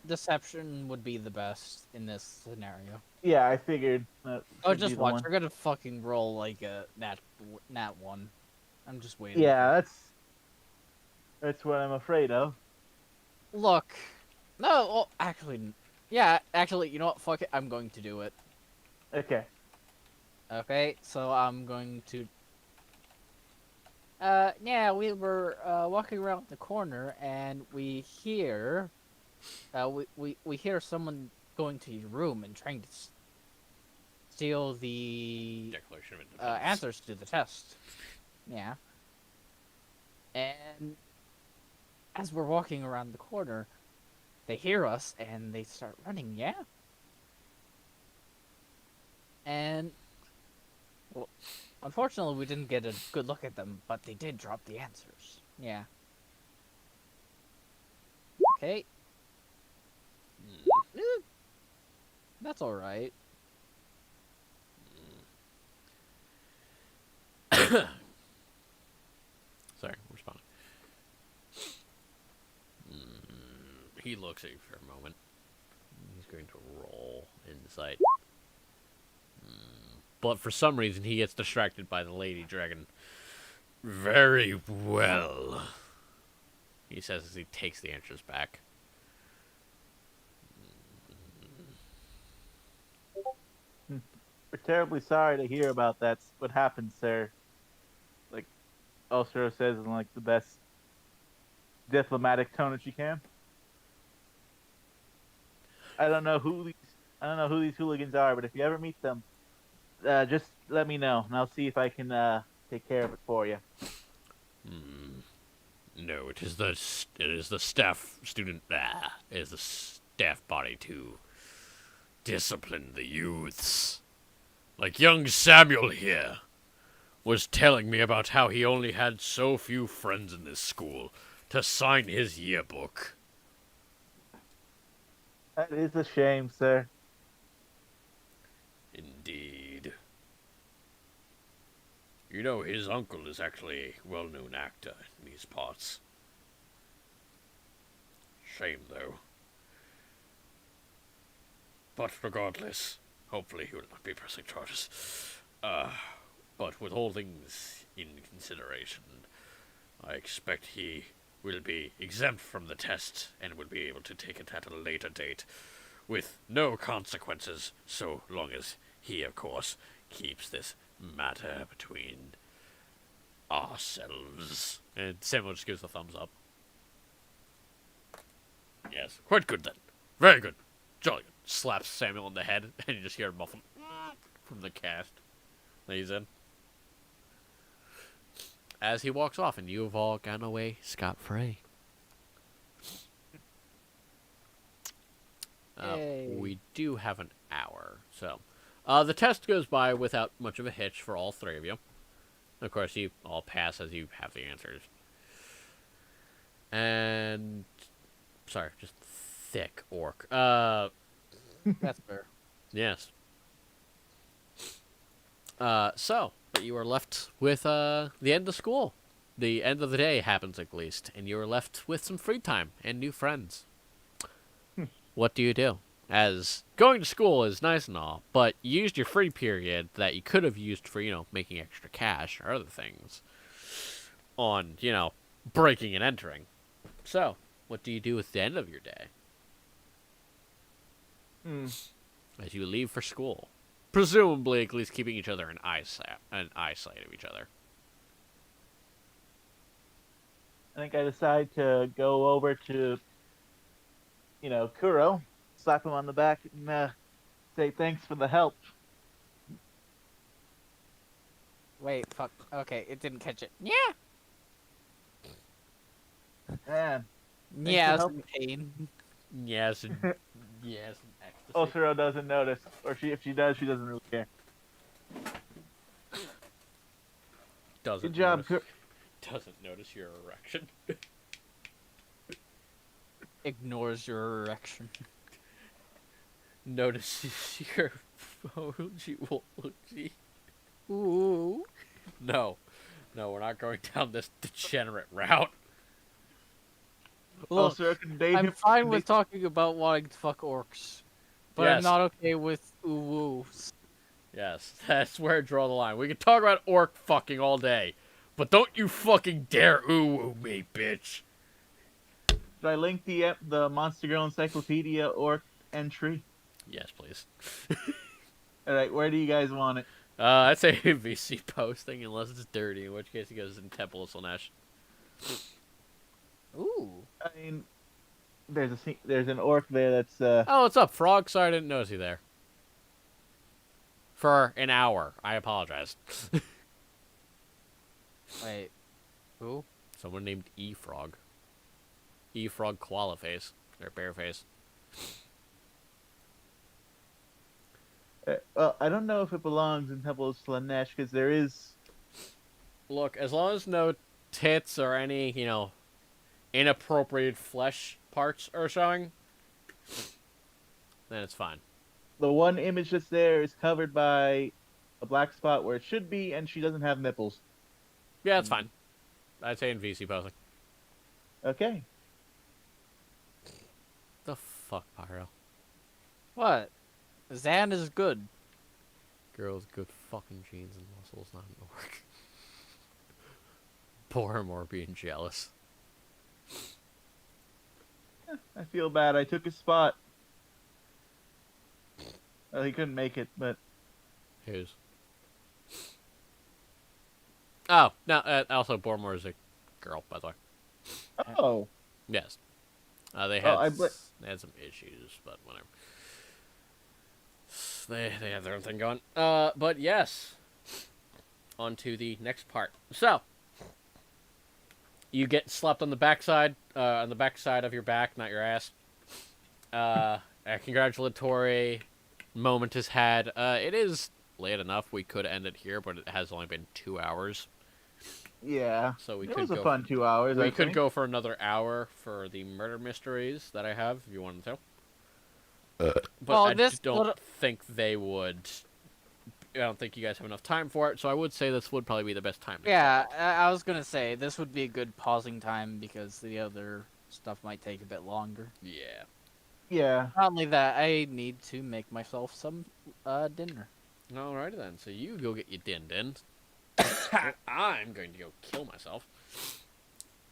Deception would be the best in this scenario. yeah, I figured. That Oh, should be just the watch. one. We're gonna fucking roll like a nat 1. I'm just waiting. Yeah, that's what I'm afraid of. Look. No, well, actually, yeah, actually, you know what? Fuck it. I'm going to do it. Okay. Okay, so I'm going to. Yeah, we were walking around the corner and we hear, we hear someone going to your room and trying to steal the Declaration of Independence. answers to the test. Yeah. And as we're walking around the corner, they hear us and they start running, yeah? And, well, unfortunately we didn't get a good look at them, but they did drop the answers. Yeah. Okay. That's alright. Sorry, responding. He looks at you for a moment. He's going to roll insight. But for some reason, he gets distracted by the lady dragon. Very well, he says as he takes the answers back. We're terribly sorry to hear about that. What happened, sir? Like Ulcero says in like the best diplomatic tone that she can. I don't know who these hooligans are, but if you ever meet them, just let me know, and I'll see if I can take care of it for you. No, it is the staff student. It is the staff body to discipline the youths. Like young Samuel here was telling me about how he only had so few friends in this school to sign his yearbook. That is a shame, sir. Indeed. You know, his uncle is actually a well-known actor in these parts. Shame, though. But regardless, hopefully he will not be pressing charges. But with all things in consideration, I expect he will be exempt from the test and will be able to take it at a later date with no consequences, so long as he, of course, keeps this matter between ourselves. And Samuel just gives a thumbs up. Yes, quite good then. Very good. Jolly good. Slaps Samuel in the head, and you just hear a muffled from the cast that he's in. as he walks off, and you have all gotten away scot-free. Yay. We do have an hour, so the test goes by without much of a hitch for all three of you. Of course, you all pass as you have the answers. And sorry, just thick orc. That's fair. Yes. So, but you are left with the end of school. The end of the day happens at least, and you are left with some free time and new friends. What do you do? As going to school is nice and all, but you used your free period that you could have used for, making extra cash or other things on, breaking and entering. So, what do you do at the end of your day? As you leave for school. Presumably, at least keeping each other in eyesight of each other. I think I decide to go over to, Kuro, slap him on the back, and say thanks for the help. Wait, fuck. Okay, it didn't catch it. Yeah. Man, Yeah, for it's helping. in pain. Yes, and yes, and ecstasy. Osuro doesn't notice, or if she does, she doesn't really care. Doesn't Good job, notice, doesn't notice your erection. Ignores your erection. Notices your phonology. Ooh. No, we're not going down this degenerate route. Look, Osuro can date I'm him. fine with talking about wanting to fuck orcs, but I'm Yes. not okay with ooh-woos. Yes, that's where I draw the line. We can talk about orc fucking all day, but don't you fucking dare ooh me, bitch. Should I link the Monster Girl Encyclopedia orc entry? Yes, please. All right, where do you guys want it? I'd say VC posting unless it's dirty, in which case it goes in Temple of Slaanesh. Ooh. I mean, there's an orc there that's Oh, what's up, Frog? Sorry I didn't notice you there. For an hour. I apologize. Wait. Who? Someone named E-Frog. E-Frog Koala Face. Or Bear Face. well, I don't know if it belongs in Temple of Slaanesh because there is. Look, as long as no tits or any, inappropriate flesh parts are showing, then it's fine. The one image that's there is covered by a black spot where it should be, and she doesn't have nipples. Yeah, it's fine. I'd say in VC posting. Okay. The fuck, Pyro? What? Zan is good. Girl with good fucking genes and muscles, not an orc. Boromir being jealous. I feel bad. I took his spot. Well, he couldn't make it, but Whose? Oh, no, also Boromir is a girl, by the way. oh, Yes. They Oh, had they had some issues, but whatever. They have their own thing going. But yes. On to the next part. So you get slapped on the backside of your back, not your ass. A congratulatory moment is had. It is late enough. We could end it here, but it has only been 2 hours. yeah. So we It could was go a fun 2 hours. We I could think. go for another hour for the murder mysteries that I have, if you wanted to. But Well, I this just don't would- think they would. I don't think you guys have enough time for it, so I would say this would probably be the best time. to Yeah, start. I was gonna say this would be a good pausing time because the other stuff might take a bit longer. Yeah. Yeah. Not only that, I need to make myself some dinner. Alrighty then. So you go get your din din. I'm going to go kill myself.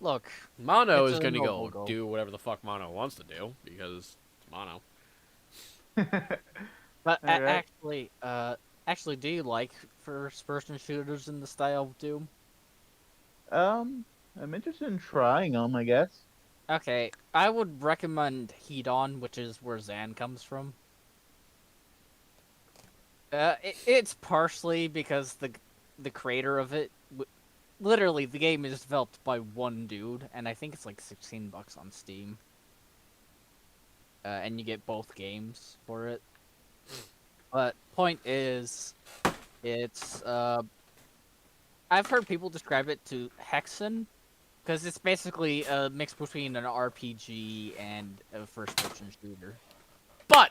Look, Mono It's is a going to noble go goal. do whatever the fuck Mono wants to do because it's Mono. but Alright. actually, do you like first-person shooters in the style of Doom? I'm interested in trying them, I guess. Okay, I would recommend Hedon, which is where Zan comes from. It's partially because the creator of it literally the game is developed by one dude, and I think it's like $16 on Steam. And you get both games for it. But point is, it's I've heard people describe it to Hexen, because it's basically a mix between an RPG and a first-person shooter. But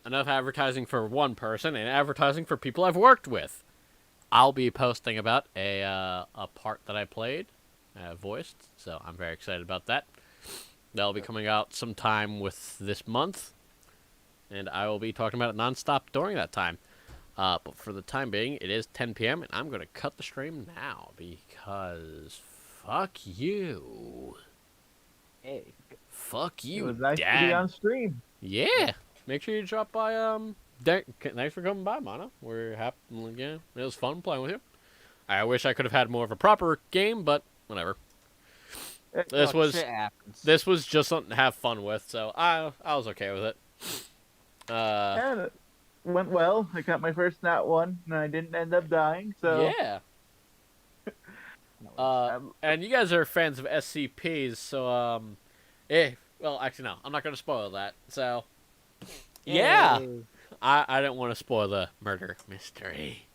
enough advertising for one person and advertising for people I've worked with. I'll be posting about a part that I played, voiced, so I'm very excited about that. That'll be coming out sometime with this month, and I will be talking about it nonstop during that time. But for the time being, it is 10 p.m., and I'm going to cut the stream now because fuck you. Hey, Fuck It you, was nice to be Dad. on stream. Yeah. Make sure you drop by. Thanks for coming by, Mono. We're happy. Yeah, it was fun playing with you. I wish I could have had more of a proper game, but whatever. This look, was shit happens. this was just something to have fun with, so I was okay with it. And it went well. I got my first nat one, and I didn't end up dying. So Yeah. No, And you guys are fans of SCPs, so well, actually no, I'm not gonna spoil that. So yeah, Yay. I didn't want to spoil the murder mystery,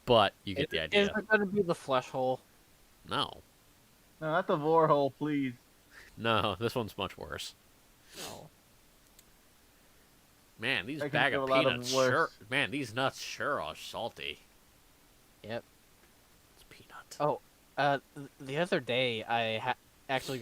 but you get the Is idea. it going to be the flesh hole? No, no, that's a Vorhole, please. no, this one's much worse. No. Man, these I can bag feel of a lot of peanuts sure. worse. Man, these nuts sure are salty. Yep. It's peanut. The other day I actually